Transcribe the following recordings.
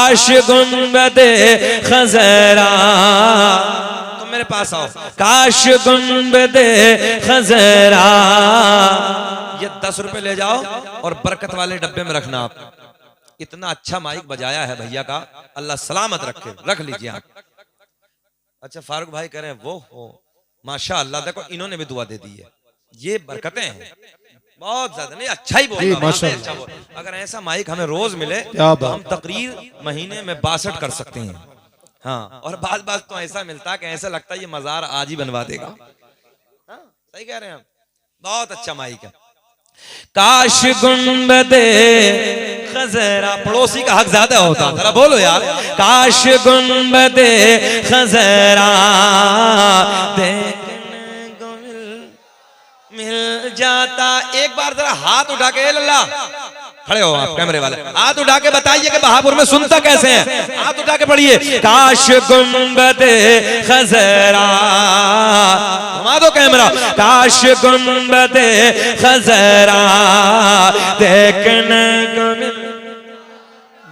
काश गुंबदे खजरा, तुम मेरे पास आओ, काश गुंबदे खजरा, ये 10 रुपए ले जाओ और बरकत वाले डब्बे में रखना। आप इतना अच्छा माइक बजाया है भैया का, अल्लाह सलामत रखे, रख लीजिए आप। अच्छा फारूक भाई कह रहे हैं वो हो माशा अल्लाह, देखो इन्होंने भी दुआ दे दी है, ये बरकतें हैं बहुत ज्यादा। नहीं अच्छा ही बोला, अच्छा बोल। अगर ऐसा माइक हमें रोज मिले तो हम तकरीर महीने में 62 कर सकते हैं। हाँ, और बात तो ऐसा मिलता है कि ऐसा लगता है ये मजार आज ही बनवा देगा। हाँ, सही कह रहे हैं, बहुत अच्छा माइक है। काश गुंबदे खजरा, पड़ोसी का हक ज्यादा होता, जरा बोलो यार। काश गुंबदे खजरा देखने को मिल जाता। एक बार जरा हाथ उठा के लल्ला, खड़े हो आप कैमरे वाले, हाथ उठा के बताइए कि बहापुर में सुनता कैसे हैं, हाथ उठा के पढ़िए। काश गुंबदे खजरा, घुमा दो कैमरा, काश गुंबदे खजरा देखने को मिल।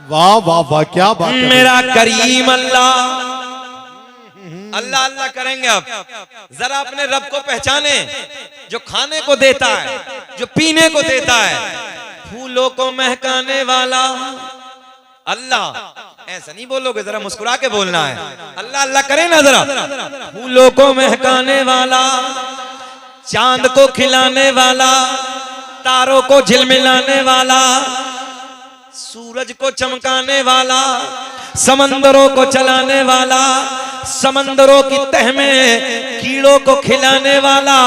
वाह वाह वाह, क्या बात है। मेरा करीम अल्लाह, अल्लाह अल्लाह करेंगे। अब जरा अपने रब को पहचाने, जो खाने को देता है, जो पीने को देता है, फूलों को महकाने वाला अल्लाह। ऐसा नहीं बोलोगे, जरा मुस्कुरा के बोलना है। अल्लाह अल्लाह करें ना जरा। फूलों को महकाने वाला, चांद को खिलाने वाला, तारों को झिलमिलाने वाला, सूरज को चमकाने वाला, समंदरों को चलाने वाला, समंदरों की तह में कीड़ों को खिलाने वाला,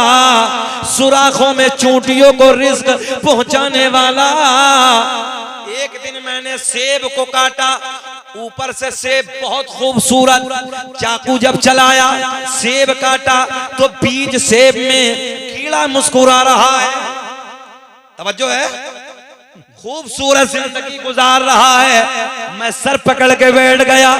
सुराखों में चूंटियों को रिज्क पहुंचाने वाला। एक दिन मैंने सेब को काटा, ऊपर से सेब बहुत खूबसूरत, चाकू जब चलाया सेब काटा तो बीज सेब में कीड़ा मुस्कुरा रहा है। तवज्जो है, खूबसूरत जिंदगी गुजार रहा है। मैं सर पकड़ के बैठ गया,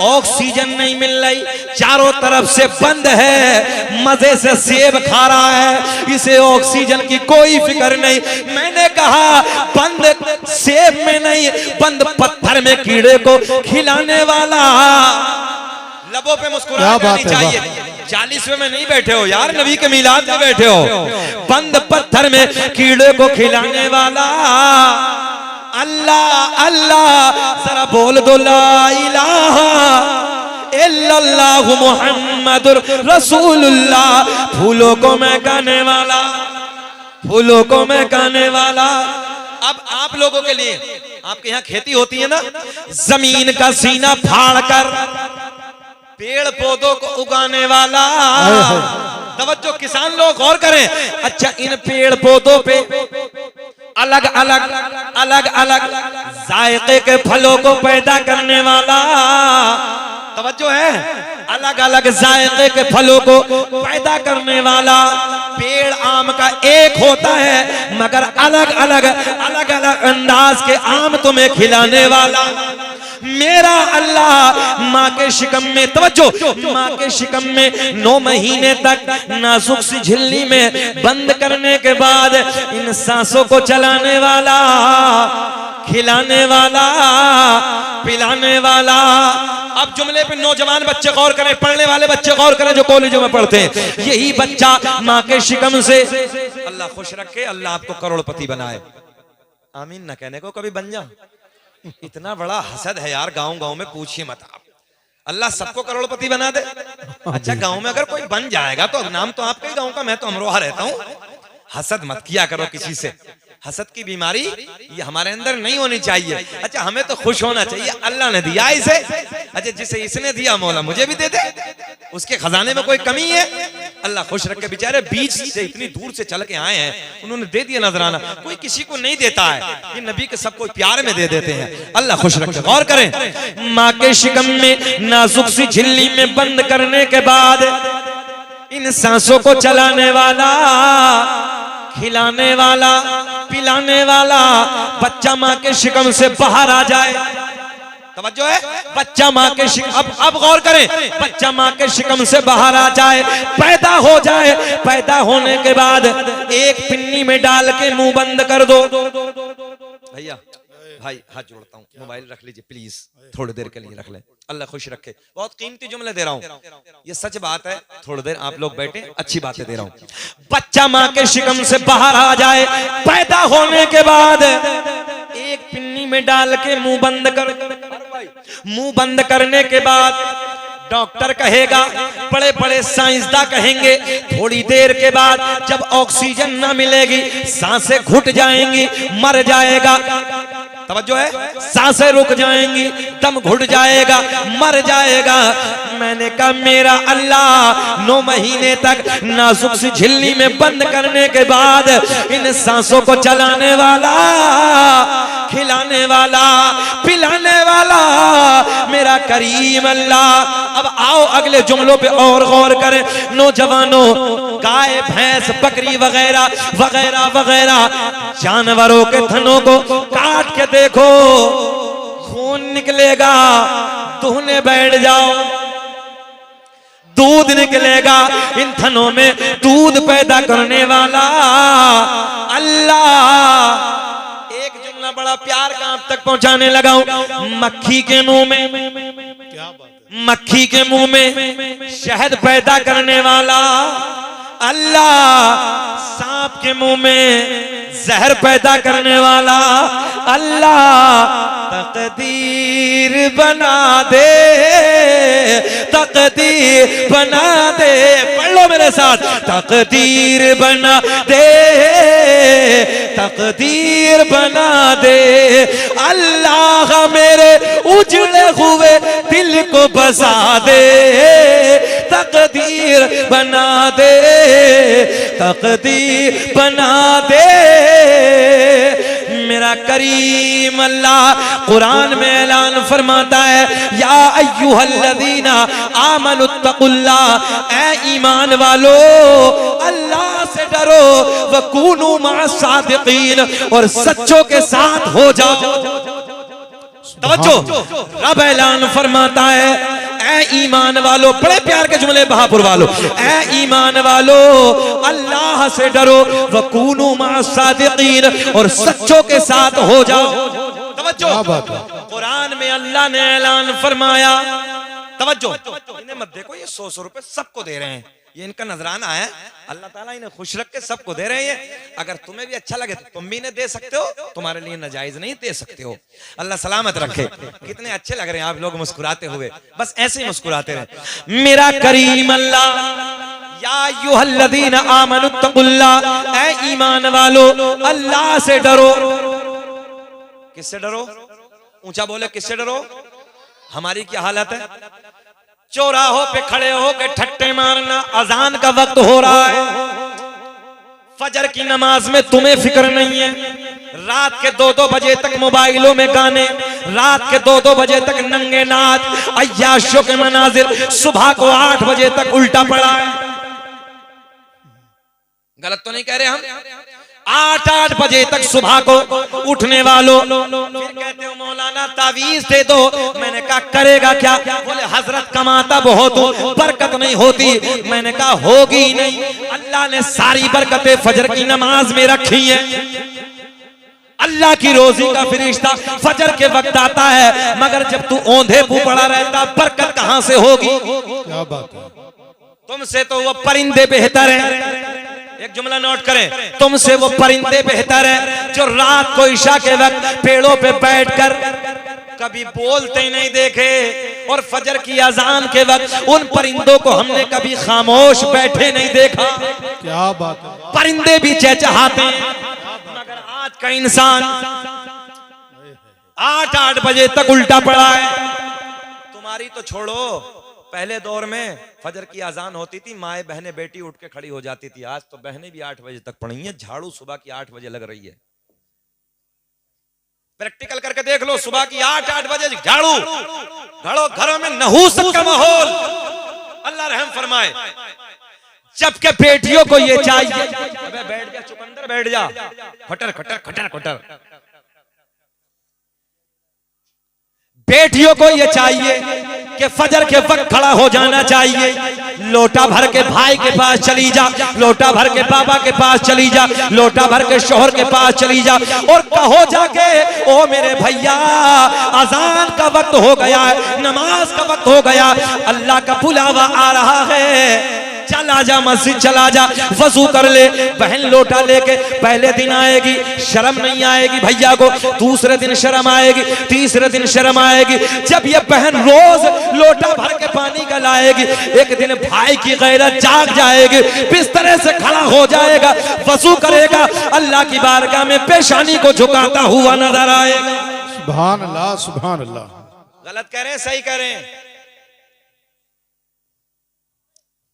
ऑक्सीजन नहीं मिल रही, चारों तरफ से बंद है, मजे से सेब खा रहा है, इसे ऑक्सीजन की कोई फिक्र नहीं। मैंने कहा बंद सेब में नहीं, बंद पत्थर में कीड़े को खिलाने वाला। लबों पे मुस्कुराहट आनी चाहिए। 40वें में नहीं बैठे हो यार, नबी के मिलाद में बैठे हो। बंद पत्थर में कीड़े को खिलाने वाला अल्लाह अल्लाह, जरा बोल दो ला इलाहा इल्लल्लाहु मुहम्मदुर रसूलुल्लाह। फूलों को महकाने वाला, फूलों को महकाने वाला। अब आप लोगों के लिए, आपके यहाँ खेती होती है ना, जमीन का सीना फाड़ कर पेड़ पौधों को उगाने वाला। तवज्जो किसान लोग गौर करें। अच्छा, इन पेड़ पौधों पे अलग अलग अलग अलग जायके के फलों को पैदा करने वाला। तवज्जो है, अलग अलग जायके के फलों को पैदा करने वाला। पेड़ आम का एक होता है, मगर अलग अलग अलग अलग अंदाज के आम तुम्हें खिलाने वाला मेरा अल्लाह। माँ के शिकम में, तवज्जो, माँ के शिकम में 9 महीने तक नाजुक सी झिल्ली में बंद करने के बाद इन सांसों को चलाने वाला, खिलाने वाला, पिलाने वाला। अब जुमले पे नौजवान बच्चे गौर करें, पढ़ने वाले बच्चे गौर करें जो कॉलेजों में पढ़ते हैं। यही बच्चा माँ के शिकम से, अल्लाह खुश रखे, अल्लाह आपको करोड़पति बनाए। आमीन न कहने को कभी बन जाओ। इतना बड़ा हसद है यार गांव गांव में, पूछिए मत आप। अल्लाह सबको करोड़पति बना दे। अच्छा, गांव में अगर कोई बन जाएगा तो नाम तो आपके गांव का, मैं तो अमरोहा रहता हूँ। हसद मत किया करो किसी से, हसद की बीमारी ये हमारे अंदर नहीं होनी चाहिए। अच्छा, हमें तो खुश होना चाहिए, अल्लाह ने दिया इसे। अच्छा, जिसे इसने दिया मौला मुझे भी दे दे, उसके खजाने में कोई कमी है, अल्लाह खुश रखे। बेचारे बीच से इतनी दूर से चल के आए हैं, उन्होंने दे दिया नजराना। कोई किसी को नहीं देता है, ये नबी के सबको प्यार में दे देते हैं। अल्लाह खुश रखे। गौर करें, माँ के शिकम में नाजुक सी झिल्ली में बंद करने के बाद इन सांसों को चलाने वाला, खिलाने वाला, पिलाने वाला। बच्चा माँ के शिकम से बाहर आ जाए, तवज्जो है, बच्चा माँ के शिकम, अब गौर करें, बच्चा माँ के शिकम से बाहर आ जाए, पैदा हो जाए। पैदा होने के बाद एक पिन्नी में डाल के मुंह बंद कर दो। भैया भाई हाथ जोड़ता हूँ, मोबाइल रख लीजिए प्लीज, थोड़ी देर के लिए रख लें, अल्लाह खुश रखे। बहुत कीमती जुमले दे रहा हूँ, ये सच बात है। थोड़ी देर आप लोग बैठे, अच्छी बातें दे रहा हूँ। बच्चा माँ के शिकम से बाहर आ जाए, पैदा होने के बाद एक पिन्नी में डाल के मुंह बंद कर, मुंह बंद करने के बाद डॉक्टर कहेगा, बड़े बड़े साइंसदान कहेंगे, थोड़ी देर के बाद जब ऑक्सीजन ना मिलेगी सांसें घुट जाएंगी, मर जाएगा। तवज्जो है, सांसें रुक जाएंगी, दम घुट जाएगा, मर जाएगा। मैंने कहा मेरा अल्लाह 9 महीने तक नाजुक सी झिल्ली में बंद करने के बाद इन सांसों को चलाने वाला, खिलाने वाला, पिलाने वाला मेरा करीम अल्लाह। अब आओ अगले जुमलों पे और गौर करें। नौजवानों, गाय, भैंस, बकरी वगैरह वगैरह वगैरह जानवरों के थनों को काट के देखो, खून निकलेगा, दुहने बैठ जाओ, दूध निकलेगा। इन थनों में दूध पैदा करने वाला अल्लाह। एक जुमला बड़ा प्यार का आप तक पहुंचाने लगा हूं। मक्खी के मुंह में, क्या बात है, मक्खी के मुंह में शहद पैदा करने वाला अल्लाह, सांप के मुंह में जहर पैदा करने वाला अल्लाह। तकदीर बना दे, तकदीर बना दे, पढ़ लो मेरे साथ, तकदीर बना दे, तकदीर बना दे अल्लाह। मेरे उजड़े हुए दिल को बसा दे, तकदीर बना दे, तकदीर बना दे मेरा करीम अल्लाह। कुरान में ऐलान फरमाता है, या अय्युहल्लज़ीना आमनुत्तकुल्लाह, ऐ ईमान वालो अल्लाह से डरो, वकूनू मअस्सादिकीन, और सच्चों के साथ हो जाओ। तवज्जो, रब ऐलान फरमाता है, ऐ ईमान वालो, बड़े प्यार के जुमले बहापुर वालो, ऐ ईमान वालो अल्लाह से डरो, वकूनू मअस्सादिकीन, और सच्चों के साथ हो जाओ। तवज्जो, कुरान में अल्लाह ने ऐलान फरमाया, तवज्जो, इन्हें मत देखो, ये 100 रुपए सबको दे रहे हैं, ये इनका नजराना है, अल्लाह ताला इन्हें खुश रख के सबको दे रहे हैं। अगर तुम्हें भी अच्छा लगे तो तुम भी इन्हें दे सकते हो, तुम्हारे लिए नाजायज नहीं, दे सकते हो। अल्लाह सलामत रखे। कितने अच्छे लग रहे हैं आप लोग मुस्कुराते हुए, बस ऐसे ही मुस्कुराते रहे। मेरा करीम अल्लाह, या अय्युहल्लज़ीना आमनुत्तकुल्लाह, ऐ ईमान वालो अल्लाह से डरो। किससे डरो? ऊंचा बोले, किससे डरो? हमारी क्या हालत है? चौराहों पे खड़े हो के ठट्टे मारना, अजान का वक्त हो रहा है, फजर की नमाज में तुम्हें फिक्र नहीं है, रात के 2-2 बजे तक मोबाइलों में गाने, रात के 2-2 बजे तक नंगे नाच, अय्याशों के मनाजिर, सुबह को 8 बजे तक उल्टा पड़ा है। गलत तो नहीं कह रहे हम? 8-8 बजे तक सुबह को उठने वालों, फिर कहते हो मौलाना तावीज दे दो। मैंने कहा करेगा क्या? बोले हजरत कमाता बहुत हूं, बरकत नहीं होती। मैंने कहा होगी नहीं, अल्लाह ने सारी बरकतें फजर की नमाज में रखी है। अल्लाह की रोजी का फरिश्ता फजर के वक्त आता है, मगर जब तू औंधे मुंह पड़ा रहता, बरकत कहां से होगी? क्या बात है, तुमसे तो वो परिंदे बेहतर हैं। एक जुमला नोट करें, तुमसे वो परिंदे बेहतर हैं जो रात को इशा के वक्त पेड़ों पे बैठकर कभी बोलते ही नहीं देखे, और फजर की अजान के वक्त उन परिंदों को हमने कभी खामोश बैठे नहीं देखा। क्या बात है, परिंदे भी चहचहाते हैं, मगर आज का इंसान 8-8 बजे तक उल्टा पड़ा है। तुम्हारी तो छोड़ो, पहले दौर में फजर की अजान होती थी, माए बहनें बेटी उठ के खड़ी हो जाती थी। आज तो बहनें भी 8 बजे तक पड़ी हैं, झाड़ू सुबह की 8 बजे लग रही है। प्रैक्टिकल करके देख लो, सुबह की 8-8 बजे झाड़ू, घरों में नहूसत का माहौल। अल्लाह रहम फरमाए। जबकि बेटियों को ये चाहिए, अबे बैठ जा चुकंदर, बैठ जा, खटर खटर खटर खटर। बेटियों को ये चाहिए कि फजर के वक्त खड़ा हो जाना चाहिए। लोटा भर के भाई के पास चली जा, लोटा भर के बाबा के पास चली जा, लोटा भर के शोहर के पास चली जा और कहो जाके, ओ मेरे भैया अजान का वक्त हो गया है, नमाज का वक्त हो गया, अल्लाह का बुलावा आ रहा है, चला जा मस्जिद चला जा, वजू कर ले। बहन लोटा लेके पहले दिन आएगी, शर्म नहीं आएगी भैया को, दूसरे दिन शर्म आएगी, तीसरे दिन शर्म आएगी। जब ये बहन रोज लोटा भर के पानी का लाएगी, एक दिन भाई की गैरत जाग जाएगी, बिस्तर से खड़ा हो जाएगा, वजू करेगा, अल्लाह की बारगाह में पेशानी को झुकाता हुआ नजर आएगा। सुभान अल्लाह, सुभान अल्लाह। गलत कह रहे हैं, सही कह रहे हैं?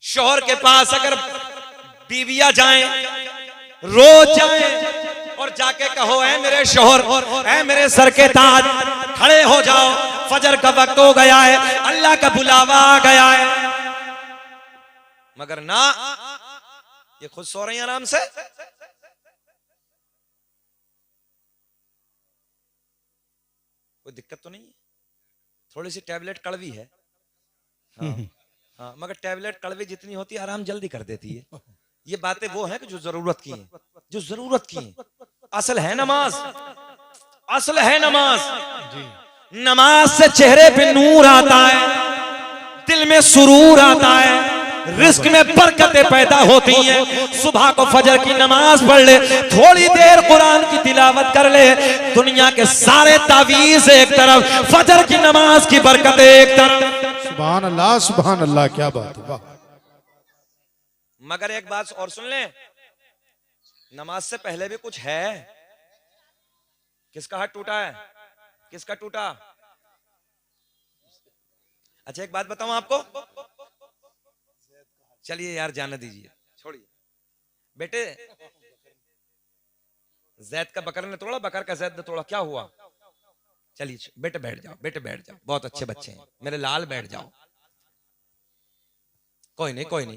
शोहर के पास अगर बीवियां जाएं, रोज जाएं और जाके कहो, ऐ मेरे शोहर, ऐ मेरे सर के ताज, खड़े हो जाओ, फजर का वक्त हो गया है, अल्लाह का बुलावा आ गया है, मगर ना, ये खुद सो रही हैं आराम से। कोई दिक्कत तो नहीं है? थोड़ी सी टैबलेट कड़वी है, हाँ। हाँ, मगर टैबलेट कड़वी जितनी होती है आराम जल्दी कर देती है। ये बातें वो हैं कि जो जरूरत की हैं, जो जरूरत की हैं। असल है नमाज, असल है नमाज। नमाज से चेहरे पे नूर आता है, दिल में सुरूर आता है, रिस्क में बरकतें पैदा होती हैं। सुबह को फजर की नमाज पढ़ ले, थोड़ी देर कुरान की तिलावत कर ले, दुनिया के सारे तावीज़ एक तरफ, फजर की नमाज की बरकतें एक तरफ। सुभान अल्लाह, सुभान अल्लाह, क्या बात है, वाह। मगर एक बात और सुन ले, नमाज से पहले भी कुछ है। किसका हाथ टूटा है? किसका टूटा? अच्छा एक बात बताऊं आपको, चलिए यार जाने दीजिए, छोड़िए। बेटे जैद का बकर ने तोड़ा, बकर का जैद ने तोड़ा, क्या हुआ? चलिए बेटे बैठ जाओ, बेटे बैठ जाओ, बहुत अच्छे बच्चे हैं मेरे लाल, बैठ जाओ, कोई नहीं कोई नहीं,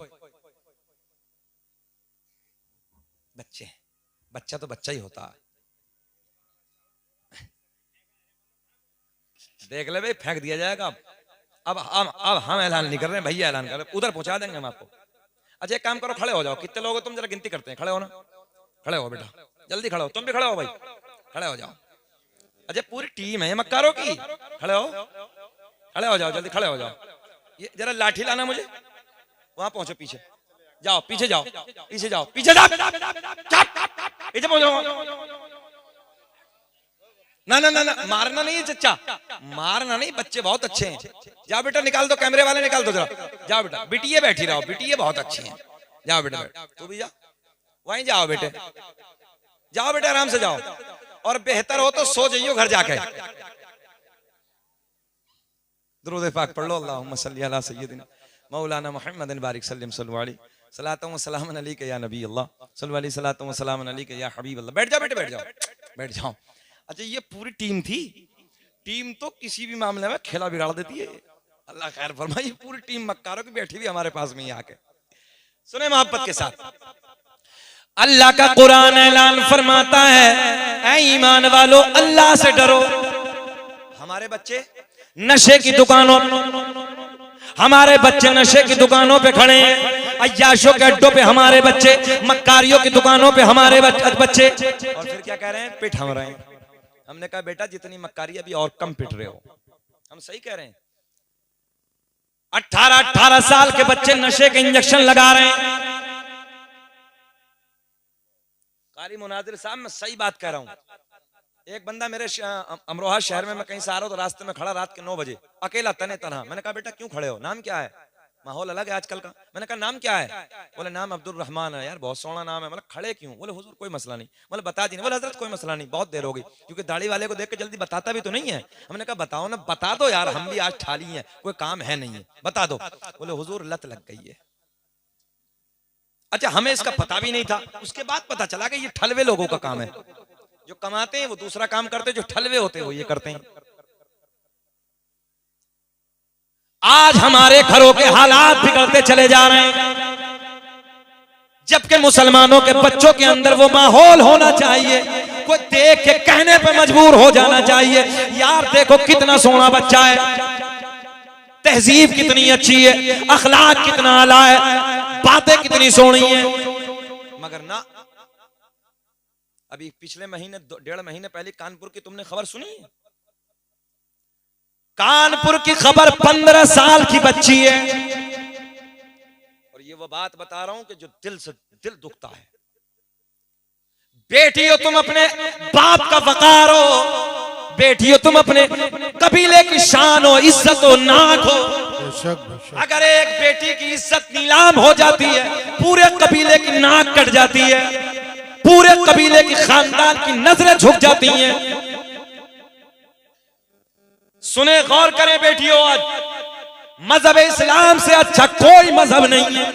बच्चे, बच्चा तो बच्चा ही होता है। देख ले भाई, फेंक दिया जाएगा। अब हम ऐलान नहीं कर रहे हैं, भैया ऐलान कर रहे हैं, उधर पहुंचा देंगे हम आपको। अच्छा एक काम करो, खड़े हो जाओ। कितने लोग हो तुम? जरा गिनती करते हैं। खड़े हो ना, खड़े हो बेटा, जल्दी खड़े हो, तुम भी खड़े हो भाई, खड़े हो जाओ। अच्छा पूरी टीम है मक्कारों की, खड़े हो, खड़े हो जाओ, जल्दी खड़े हो जाओ। ये जरा लाठी लाना मुझे, वहां पहुंचो, पीछे जाओ, पीछे जाओ, पीछे जाओ, पीछे जाओ, पीछे पहुंचो। ना ना ना ना, मारना नहीं है चच्चा, मारना नहीं, बच्चे बहुत अच्छे हैं। जाओ बेटा, निकाल दो, कैमरे वाले निकाल दो जरा, जाओ बेटा। बिटिया बैठी रहो, बिटिया बहुत अच्छी हैं, जाओ बेटा, तू भी जा, वहीं जाओ बेटे, जाओ बेटा, आराम से जाओ, और बेहतर हो तो सो जाइयो घर जाके। दुरूद पाक पढ़ लो, अल्लाहुम्मा सल्ली अला सय्यिदिना मौलाना मुहम्मदिन बारिक सल्लम सल्लल्लाहु अलैहि सलातु व सलाम अलैका या नबी अल्लाह, सल्लल्लाहु अलैहि सलातु व सलाम अलैका या हबीब अल्लाह। बैठ जाओ बेटे, बैठ जाओ, बैठ जाओ। अच्छा ये पूरी टीम थी, टीम तो किसी भी मामले में खेला बिगाड़ देती है। अल्लाह खैर फरमाए, पूरी टीम मक्कारों की बैठी हुई हमारे पास में ही आके। सुने मोहब्बत के साथ, अल्लाह का कुरान ऐलान फरमाता है, ऐ ईमान वालो अल्लाह से डरो। हमारे बच्चे नशे की दुकानों, हमारे बच्चे नशे की दुकानों पे खड़े हैं, अय्याशों के अड्डों पे हमारे बच्चे, मक्कारियों की दुकानों पे हमारे बच्चे, और फिर क्या कह रहे हैं? पिट हम रहे हैं। हमने कहा बेटा जितनी मक्कारी अभी और कम पिट रहे हो, हम सही कह रहे हैं। 18 साल के बच्चे नशे के इंजेक्शन लगा रहे हैं। कारी मुनाजिर साहब, मैं सही बात कह रहा हूं। एक बंदा मेरे अमरोहा शहर में, मैं कहीं से आ रहा हूं तो रास्ते में खड़ा रात के 9 बजे अकेला तने तनहा। मैंने कहा बेटा क्यों खड़े हो, नाम क्या है? माहौल अलग है आजकल का। मैंने कहा नाम क्या है? बोले नाम अब्दुल रहमान है। यार बहुत सोना नाम है। मतलब खड़े क्यों? बोले हुजूर कोई मसला नहीं। बोले बता दी। बोले हजरत कोई मसला नहीं, बहुत देर हो गई, क्योंकि दाढ़ी वाले को देख के जल्दी बताता भी तो नहीं है। हमने कहा बताओ ना, बता दो यार, हम भी आज ठाली हैं, कोई काम है नहीं है, बता दो। बोले हुजूर लत लग गई है। अच्छा हमें इसका पता भी नहीं था, उसके बाद पता चला कि ये ठलवे लोगों का काम है। जो कमाते हैं वो दूसरा काम करते हैं, जो ठलवे होते हैं वो ये करते हैं। आज हमारे घरों के हालात बिगड़ते चले जा रहे हैं, जबकि मुसलमानों के बच्चों के अंदर वो माहौल होना चाहिए, कोई देख के कहने पे मजबूर हो जाना चाहिए, यार देखो कितना सोना बच्चा है, तहजीब कितनी अच्छी है, अखलाक कितना आला है, बातें कितनी सोहनी है, मगर ना। अभी पिछले महीने 1.5 महीने पहले कानपुर की तुमने खबर सुनी? कानपुर की खबर 15 साल की बच्ची है, और ये वो बात बता रहा हूं कि जो दिल से दिल दुखता है। बेटी हो तुम, अपने बाप का वकार हो, बेटी हो तुम, अपने कबीले की शान हो, इज्जत हो, नाक हो। बेशक बेशक। अगर एक बेटी की इज्जत नीलाम हो जाती है, पूरे कबीले की नाक कट जाती है, पूरे कबीले की खानदान की नजरें झुक जाती हैं। सुने, गौर करें बेटियों, आज मजहब इस्लाम से अच्छा कोई मजहब नहीं है।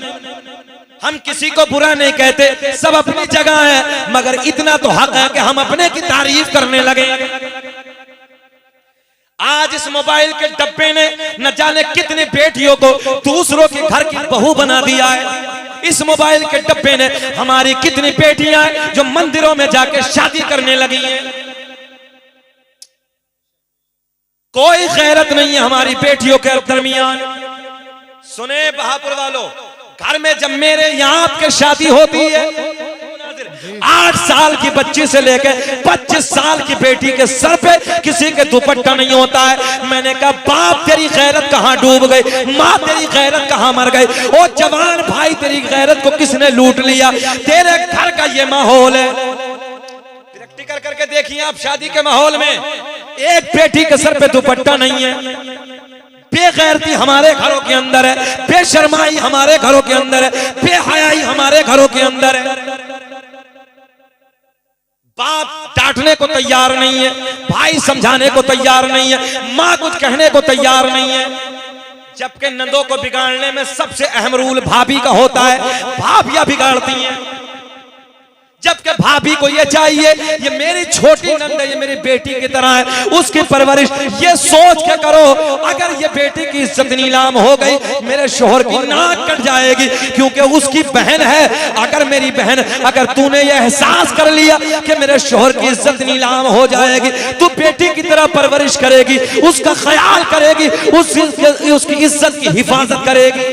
हम किसी को बुरा नहीं कहते, सब अपनी जगह है, मगर इतना तो हक है कि हम अपने की तारीफ करने लगे। आज इस मोबाइल के डब्बे ने न जाने कितनी बेटियों को दूसरों के घर की बहू बना दिया है। इस मोबाइल के डब्बे ने हमारी कितनी बेटियां हैं जो मंदिरों में जाके शादी करने लगी हैं। कोई गैरत नहीं है हमारी बेटियों के दरमियान। सुने बहापुर वालों, घर में जब मेरे यहाँ आपके शादी होती है, 8 साल की बच्ची से लेकर 25 साल की बेटी के सर पे किसी के दुपट्टा नहीं होता है। मैंने कहा, बाप तेरी गैरत कहां डूब गई, माँ तेरी गैरत कहां मर गई। ओ जवान भाई, तेरी गैरत को किसने लूट लिया? तेरे घर का ये माहौल है। प्रैक्टिकल करके देखिए आप, शादी के माहौल में एक बेटी के सर पे दुपट्टा नहीं है। बेगैरती हमारे घरों के अंदर है, बेशर्माई हमारे घरों के अंदर है, बेहयाई हमारे घरों के अंदर है। बाप डांटने को तैयार नहीं है, भाई समझाने को तैयार नहीं है, माँ कुछ कहने को तैयार नहीं है। जबकि नंदों को बिगाड़ने में सबसे अहम रूल भाभी का होता है, भाभियां बिगाड़ती हैं। जबकि भाभी को ये चाहिए, ये मेरी छोटी नंद है, ये मेरी बेटी की तरह है, उसकी परवरिश ये सोच के करो। अगर ये बेटी की इज्जत नीलाम हो गई, मेरे शोहर की नाक कट जाएगी, क्योंकि उसकी बहन है। अगर मेरी बहन, अगर तूने ये एहसास कर लिया कि मेरे शोहर की इज्जत नीलाम हो जाएगी, तू बेटी की तरह परवरिश करेगी, उसका ख्याल करेगी, उसकी इज्जत की हिफाजत करेगी।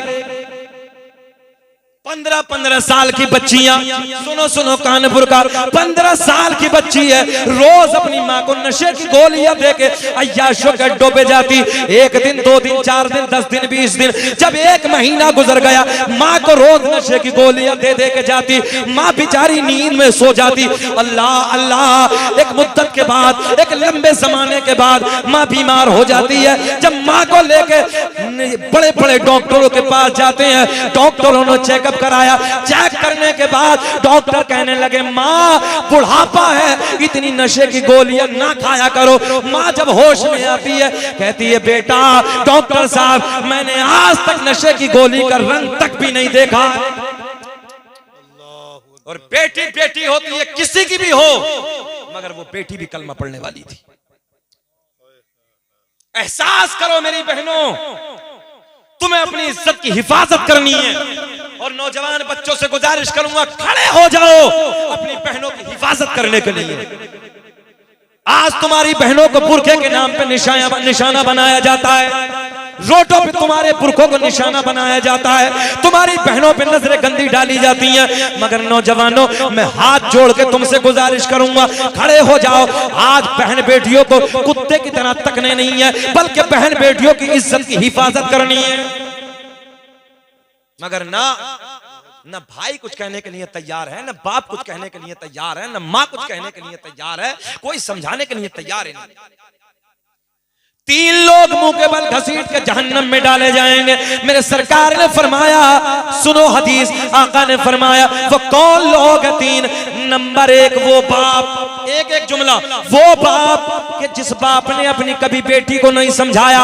15-15 साल की बच्चियां, सुनो सुनो, कानपुर का 15 साल की बच्ची है, रोज अपनी माँ को नशे की गोलियां देके अय्याशों के अड्डों पे जाती। 1 दिन 2 दिन 4 दिन 10 दिन 20 दिन, जब 1 महीना गुजर गया, माँ को रोज नशे की गोलियां दे दे के जाती। माँ बेचारी नींद में सो जाती। अल्लाह अल्लाह, एक मुद्दत के बाद, एक लंबे जमाने के बाद माँ बीमार हो जाती है। जब माँ को लेके बड़े बड़े डॉक्टरों के पास जाते हैं, डॉक्टरों ने चेकअप कराया। चेक करने के बाद डॉक्टर कहने लगे, माँ बुढ़ापा है, इतनी नशे की गोलियां ना खाया करो। माँ जब होश में आती है, कहती है, बेटा डॉक्टर साहब, मैंने आज तक नशे की गोली का रंग तक भी नहीं देखा। और बेटी बेटी होती है, किसी की भी हो, मगर वो बेटी भी कलमा पढ़ने वाली थी। एहसास करो मेरी बहनों, तुम्हें अपनी इज्जत की हिफाजत करनी है। और नौजवान बच्चों से गुजारिश करूंगा, खड़े हो जाओ अपनी बहनों की हिफाजत करने के लिए। आज तुम्हारी बहनों को बुरखे के नाम पे निशाना बनाया जाता है, रोडों पे तुम्हारे पुरखों को निशाना बनाया जाता है, तुम्हारी बहनों पे नजरें गंदी डाली जाती हैं। मगर नौजवानों, मैं हाथ जोड़ के तुमसे गुजारिश करूंगा, खड़े हो जाओ। आज बहन बेटियों को कुत्ते की तरह तकने नहीं है, बल्कि बहन बेटियों की इज्जत की हिफाजत करनी है। मगर ना भाई कुछ कहने के लिए तैयार है, ना बाप कुछ कहने के लिए तैयार है, ना माँ कुछ कहने के लिए तैयार है, कोई समझाने के लिए तैयार है नहीं। 3 लोग मुंह के बल घसीट के जहन्नम में डाले जाएंगे। मेरे सरकार ने फरमाया, सुनो हदीस, आका ने फरमाया, वो कौन लोग हैं 3? नंबर 1 वो बाप, एक जुमला, वो बाप कि जिस बाप ने अपनी कभी बेटी को नहीं समझाया,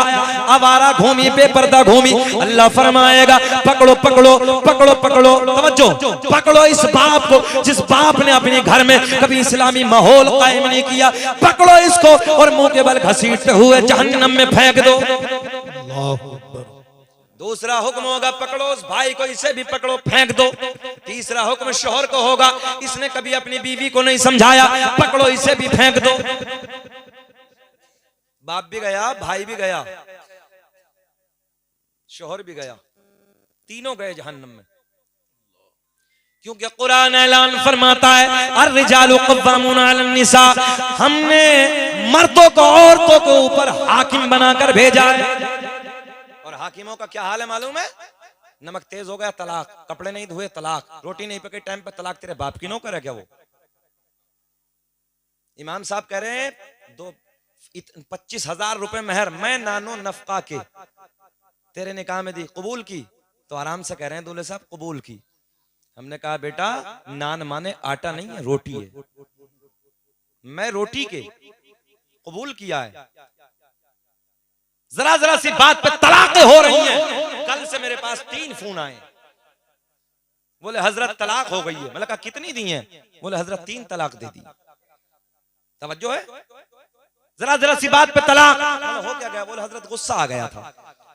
आवारा घूमी, बेपर्दा घूमी। अल्लाह फरमाएगा, पकड़ो पकड़ो पकड़ो पकड़ो, तवज्जो, पकड़ो इस बाप को जिस बाप ने अपने घर में कभी इस्लामी माहौल कायम नहीं किया। पकड़ो इसको और मुंह के बल घसीटते हुए जहन्नम में फेंक दो। दूसरा हुक्म होगा, पकड़ो उस भाई को, इसे भी पकड़ो, फेंक दो। तीसरा हुक्म शौहर को होगा, इसने कभी अपनी बीवी को नहीं समझाया, पकड़ो इसे भी फेंक दो। बाप भी गया, भाई भी गया। शोहर भी गया, तीनों गए जहन्नम में। क्योंकि कुरान ऐलान फरमाता है अर्रिजालु कव्वामूना अलन निसा, हमने मर्दों को औरतों के ऊपर हाकिम बनाकर भेजा है। और हाकिमों का क्या हाल है मालूम है? नमक तेज हो गया तलाक, कपड़े नहीं धोए तलाक, रोटी नहीं पकी टाइम पे तलाक। तेरे बाप की नौकर है क्या वो? इमाम साहब कह रहे हैं 25,000 रुपए मेहर मैं नानो नफका के तेरे निकाह में दी, कबूल की? तो आराम से कह रहे हैं दूल्हे साहब कबूल की। हमने कहा बेटा नान माने आटा नहीं है, रोटी है, मैं रोटी के कबूल किया है। जरा जरा सी बात पे तलाकें हो रही हैं। कल से मेरे पास 3 फोन आए, बोले हजरत तलाक हो गई है। मैंने कहा कितनी दी है? बोले हजरत 3 तलाक दे दी। तवज्जो है? जरा जरा सी बात पे तलाक। हो क्या गया? बोले हजरत गुस्सा आ गया था।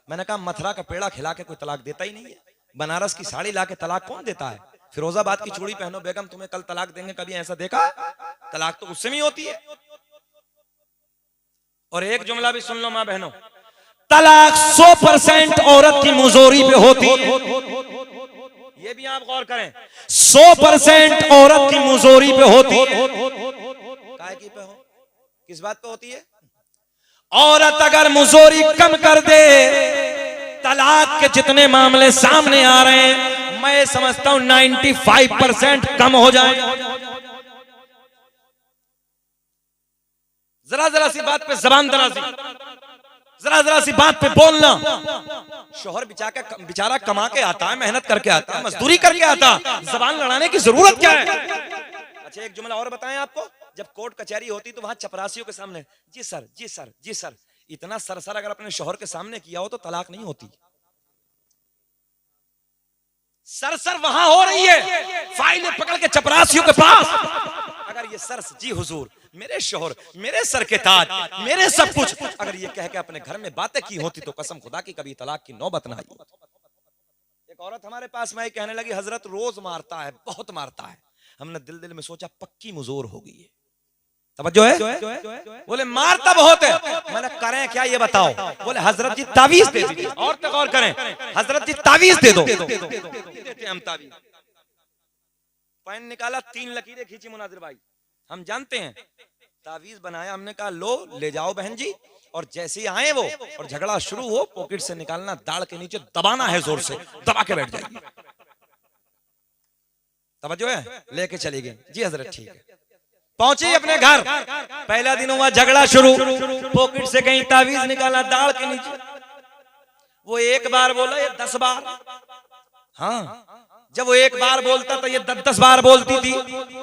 मैंने कहा मथुरा का पेड़ा खिला के कोई तलाक देता ही नहीं है, बनारस की साड़ी ला के तलाक कौन देता है? फिरोजाबाद की चूड़ी पहनो बेगम तुम्हें कल तलाक देंगे, कभी ऐसा देखा? तलाक तो उससे भी होती है। और एक जुमला भी सुन लो मां बहनों, तलाक 100% औरत की मुजोरी पे होती है। ये भी आप गौर करें, 100% औरत की मुजोरी पे होती है। काय की पे हो? किस बात पे होती है? औरत अगर मुजोरी कम कर दे, तलाक के जितने मामले सामने आ रहे हैं मैं समझता हूं 95% कम हो जाए। जरा जरा सी बात पे जबान दराजी, जरा जरा सी बात पे बोलना। शोहर बेचारा कमा के आता है, मेहनत करके आता है, मजदूरी करके आता, जबान लड़ाने की जरूरत क्या है? अच्छा एक जुमला और बताएं आपको, जब कोर्ट कचहरी होती तो वहां चपरासियों के सामने जी सर जी सर जी सर, इतना सरसर अगर अपने शोहर के सामने किया हो तो तलाक नहीं होती। सरसर वहां हो रही है, फाइलें पकड़ के चपरासियों के पास। अगर ये सरस जी हुजूर मेरे शोहर मेरे सर के ताज मेरे सब कुछ, अगर ये कह के अपने घर में बातें की होती तो कसम खुदा की कभी तलाक की नौबत ना आई। एक औरत हमारे पास में कहने लगी हजरत रोज मारता है, बहुत मारता है। हमने दिल दिल में सोचा पक्की मुजोर हो गई है। तवज्जो है? बोले मारता बहुत है। मैंने करें क्या ये बताओ? बोले हजरत जी तावीज दे दीजिए। और तक और करें, हजरत जी तावीज दे दो। देते हम तावीज। पेन निकाला, 3 लकीरें खींची मुनाजिर भाई, हम जानते हैं। तावीज बनाया, हमने कहा लो ले जाओ बहन जी। और जैसे ही आए वो और झगड़ा शुरू हो, पॉकेट से निकालना, दाढ़ के नीचे दबाना है, जोर से दबा के बैठ जाएगी। तवज्जो है? लेके चली गई। जी हजरत ठीक है। पहुंची अपने घर, पहला दिन हुआ झगड़ा शुरू, पॉकेट से कहीं तावीज निकाला, दाढ़ के नीचे। वो एक बार बोला, ये 10 बार। हाँ, जब वो एक बार बोलता तो ये 10 बार बोलती थी,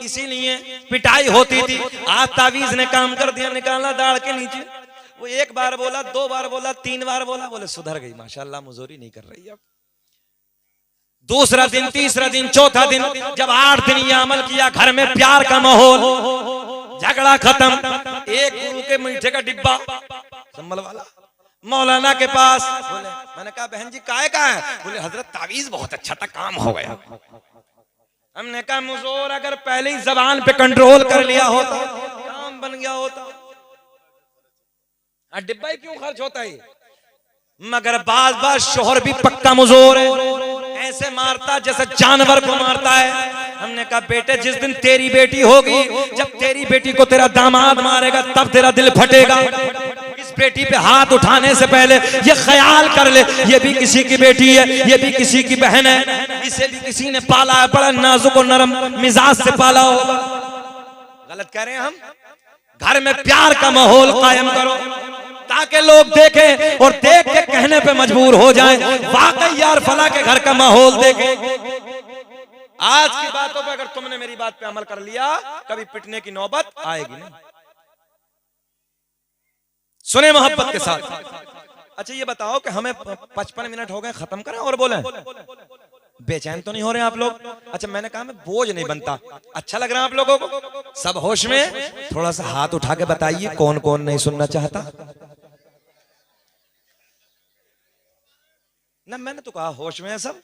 इसीलिए पिटाई होती थी। आज तावीज ने काम कर दिया, निकाला दाढ़ के नीचे। वो एक बार बोला, 2 बार बोला, 3 बार बोला, बोले सुधर गई माशाल्लाह, मुजोरी नहीं कर रही अब। दूसरा दिन, तीसरा दिन, चौथा दिन, जब 8 दिन ये अमल किया, घर में प्यार का माहौल, झगड़ा खत्म। एक गुरु के मीठे का डिब्बा संभल वाला मौलाना के पास, बोले मैंने कहा बहन जी काहे का है? बोले हजरत तावीज बहुत अच्छा था, काम हो गया। हमने कहा मुजोर अगर पहले ही जबान पे कंट्रोल कर लिया होता, काम बन गया होता। डिब्बा ही क्यों खर्च होता है? मगर बार शोहर भी पक्का मुजोर है, ऐसे मारता जैसे जानवर को मारता है। हमने कहा बेटे जिस दिन तेरी बेटी होगी, जब तेरी बेटी को तेरा दामाद मारेगा तब तेरा दिल फटेगा। इस बेटी पे हाथ उठाने से पहले ये ख्याल कर ले, ये भी किसी की बेटी है, ये भी किसी की बहन है, इसे भी किसी ने पाला है, बड़ा नाजुक और नरम मिजाज से पाला होगा। गलत कह रहे हैं हम? घर में प्यार का माहौल कायम करो ताकि लोग देखें और देख के कहने पे मजबूर हो जाएं, वाकई यार फला के घर का माहौल देखें। आज की बातों पे अगर तुमने मेरी बात पे अमल कर लिया, कभी पिटने की नौबत आएगी नहीं। सुने मोहब्बत के साथ। अच्छा ये बताओ कि हमें 55 मिनट हो गए, खत्म करें और बोलें? बेचैन तो नहीं हो रहे आप लोग? अच्छा मैंने कहा मैं बोझ नहीं बनता। अच्छा लग रहा है आप लोगों को? सब होश में? थोड़ा सा हाथ उठा के बताइए कौन कौन नहीं सुनना चाहता। ना मैंने तो कहा होश में है सब,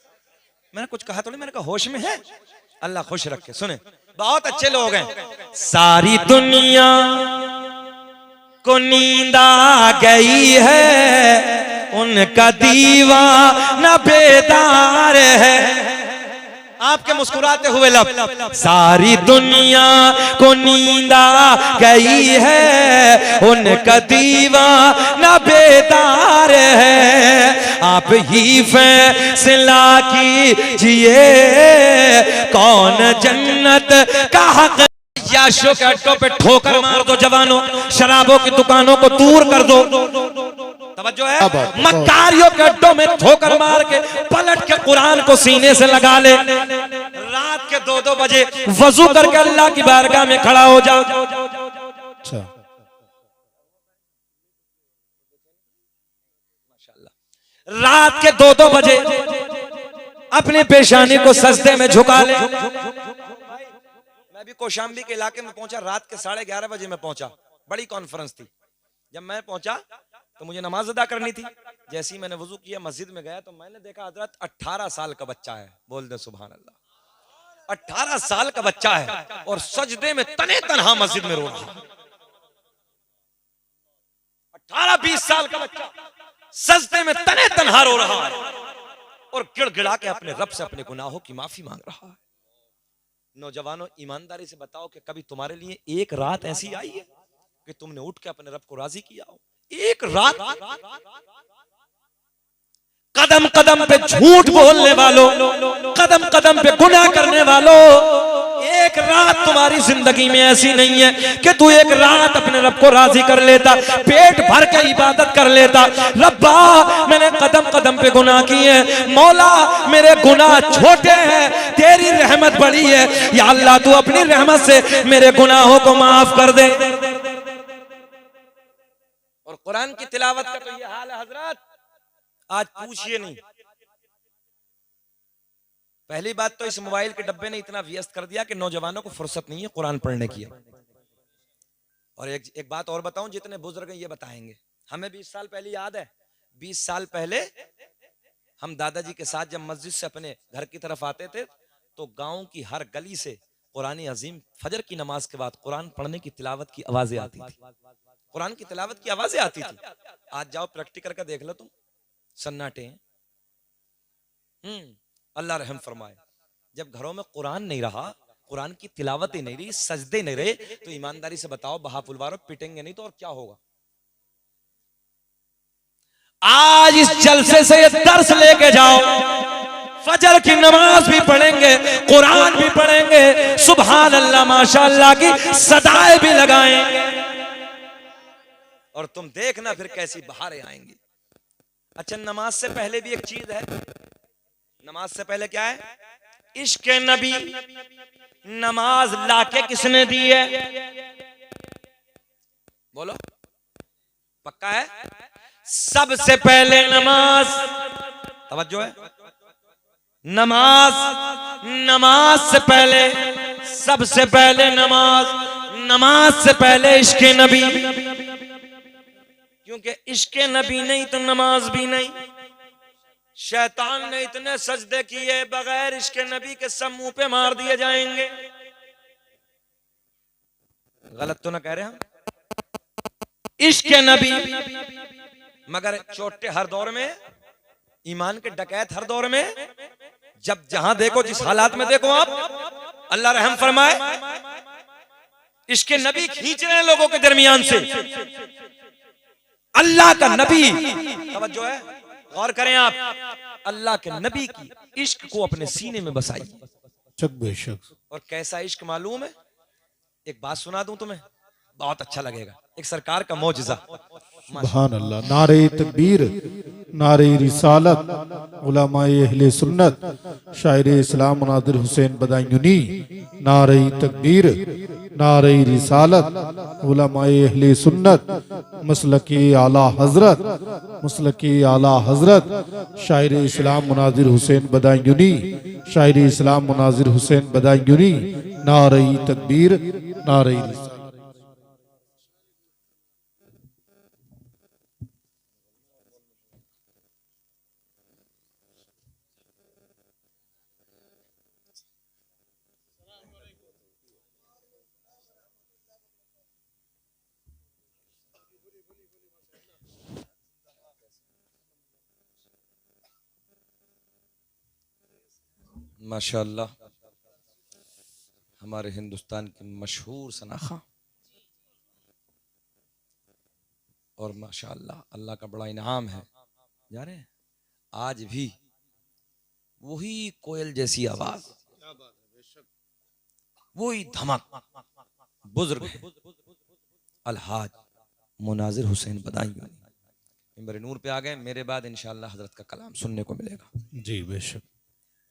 मैंने कुछ कहा तो नहीं, मैंने कहा होश में है। अल्लाह खुश रखे। सुने बहुत अच्छे लोग हैं। सारी दुनिया को नींद आ गई है, उनका दीवाना बेदार है। आपके मुस्कुराते हुए लब, सारी दुनिया को नींद आ गई है, उनका दीवाना बेदार है। आप ही फैसला कीजिए कौन जन्नत का हक। याशों के अड्डों पे ठोकर मार दो जवानों, शराबों की दुकानों को दूर कर दो। तवज्जो है, मक्कारियों के अड्डों में ठोकर मार के पलट के कुरान को सीने से लगा ले। रात के 2-2 बजे वजू करके अल्लाह की बारगाह में खड़ा हो जाओ। अच्छा, रात के 2-2 बजे अपनी पेशानी को सजदे में झुका ले। मैं भी कौशाम्बी के इलाके में पहुंचा, रात के 11:30 बजे मैं पहुंचा। बड़ी कॉन्फ्रेंस थी। जब मैं पहुंचा तो मुझे नमाज अदा करनी थी। जैसे ही मैंने वजू किया, मस्जिद में गया तो मैंने देखा हजरत 18 साल का बच्चा है। बोल दे सुभान अल्लाह। 18 साल का बच्चा है और सजदे में तने तनहा मस्जिद में रो रहा है। 18-20 साल का बच्चा सजदे में तने तनहा रो रहा है और गिड़गिड़ा के अपने रब से अपने गुनाहों की माफी मांग रहा है। नौजवानों, ईमानदारी से बताओ कि कभी तुम्हारे लिए एक रात ऐसी आई है कि तुमने उठ के अपने रब को राजी किया हो? एक रात। कदम कदम पे झूठ बोलने वालों, कदम कदम पे गुनाह करने वालों, एक रात तुम्हारी जिंदगी में ऐसी नहीं है कि तू एक रात अपने रब को राजी कर लेता, पेट भर के इबादत कर लेता। रब्बा, मैंने कदम कदम पे गुनाह किए हैं, मौला मेरे गुनाह छोटे हैं, तेरी रहमत बड़ी है, या अल्लाह तू अपनी रहमत से मेरे गुनाहों को माफ कर दे। और कुरान की तिलावत का तो ये हाल है हजरत, आज पूछिए नहीं। पहली बात तो इस मोबाइल के डब्बे ने इतना व्यस्त कर दिया कि नौजवानों को फुर्सत नहीं है कुरान पढ़ने की। और एक बात और बताऊं, जितने बुजुर्ग हैं ये बताएंगे, हमें 20 साल पहले याद है, 20 साल पहले हम दादाजी के साथ जब मस्जिद से अपने घर की तरफ आते थे तो गांव की हर गली से कुरान अजीम फजर की नमाज के बाद कुरान पढ़ने की तिलावत की आवाजें आती थी। कुरान की तिलावत की आवाजें आती थी। आज जाओ प्रैक्टिकल का देख लो तुम, सन्नाटे हैं। अल्लाह रहम फरमाए। जब घरों में कुरान नहीं रहा, कुरान की तिलावत ही नहीं रही, सजदे नहीं रहे, तो ईमानदारी से बताओ बहाफुलवारों, पिटेंगे नहीं तो और क्या होगा? आज इस जलसे से ये दर्स लेके जाओ, फजर की नमाज भी पढ़ेंगे, कुरान भी पढ़ेंगे, सुभान अल्लाह माशाअल्लाह की सदाएं भी लगाएंगे, और तुम देखना फिर कैसी बहारें आएंगी। अच्छा, नमाज से पहले भी एक चीज है। नमाज से पहले क्या है? इश्क नबी। नमाज लाके किसने दी है? बोलो, पक्का है? सबसे पहले नमाज, तवज्जो है, नमाज, नमाज से पहले, सबसे पहले नमाज, नमाज से पहले इश्क नबी। क्योंकि इश्क नबी नहीं तो नमाज भी नहीं। शैतान ने इतने सजदे किए बगैर इश्क नबी के, सब मुंह पे मार दिए जाएंगे। गलत तो ना कह रहे हम? इश्क नबी, मगर चोटे हर दौर में, ईमान के डकैत हर दौर में, जब जहां देखो, जिस हालात में देखो आप, अल्लाह रहम फरमाए, इश्क नबी खींच रहे हैं लोगों के दरमियान से। अल्लाह का नबी, तवज्जो है, गौर करें आप, अल्लाह के नबी की इश्क को अपने सीने में बसाइए। बेशक। और कैसा इश्क मालूम है? एक बात सुना दूं तुम्हें, बहुत अच्छा लगेगा। एक सरकार का मौजज़ा। सुभान अल्लाह। नारे तकबीर, नारे रिसालत, उलमाए अहले सुन्नत, शायर इस्लाम मुनादिर हुसैन बदायूनी। नारे तकबीर, नारे रिसालत, उलमाए अहले सुन्नत, मसलकी आला हजरत, मसलकी आला हजरत, शायर इस्लाम मुनादिर हुसैन बदायूनी, शायर इस्लाम मुनाजिर हुसैन बदायूनी। नारे तकबीर, नारे रिसालत। माशाअल्लाह हमारे हिंदुस्तान की मशहूर सनाखा और माशाअल्लाह अल्लाह का बड़ा इनाम है। जाने आज भी वही कोयल जैसी आवाज, वही धमक बुजुर्ग अलहाज मुनाजिर हुसैन बदायूं मिंबर नूर पे आ गए। मेरे बाद इंशाअल्लाह हजरत का कलाम सुनने को मिलेगा। जी बेशक।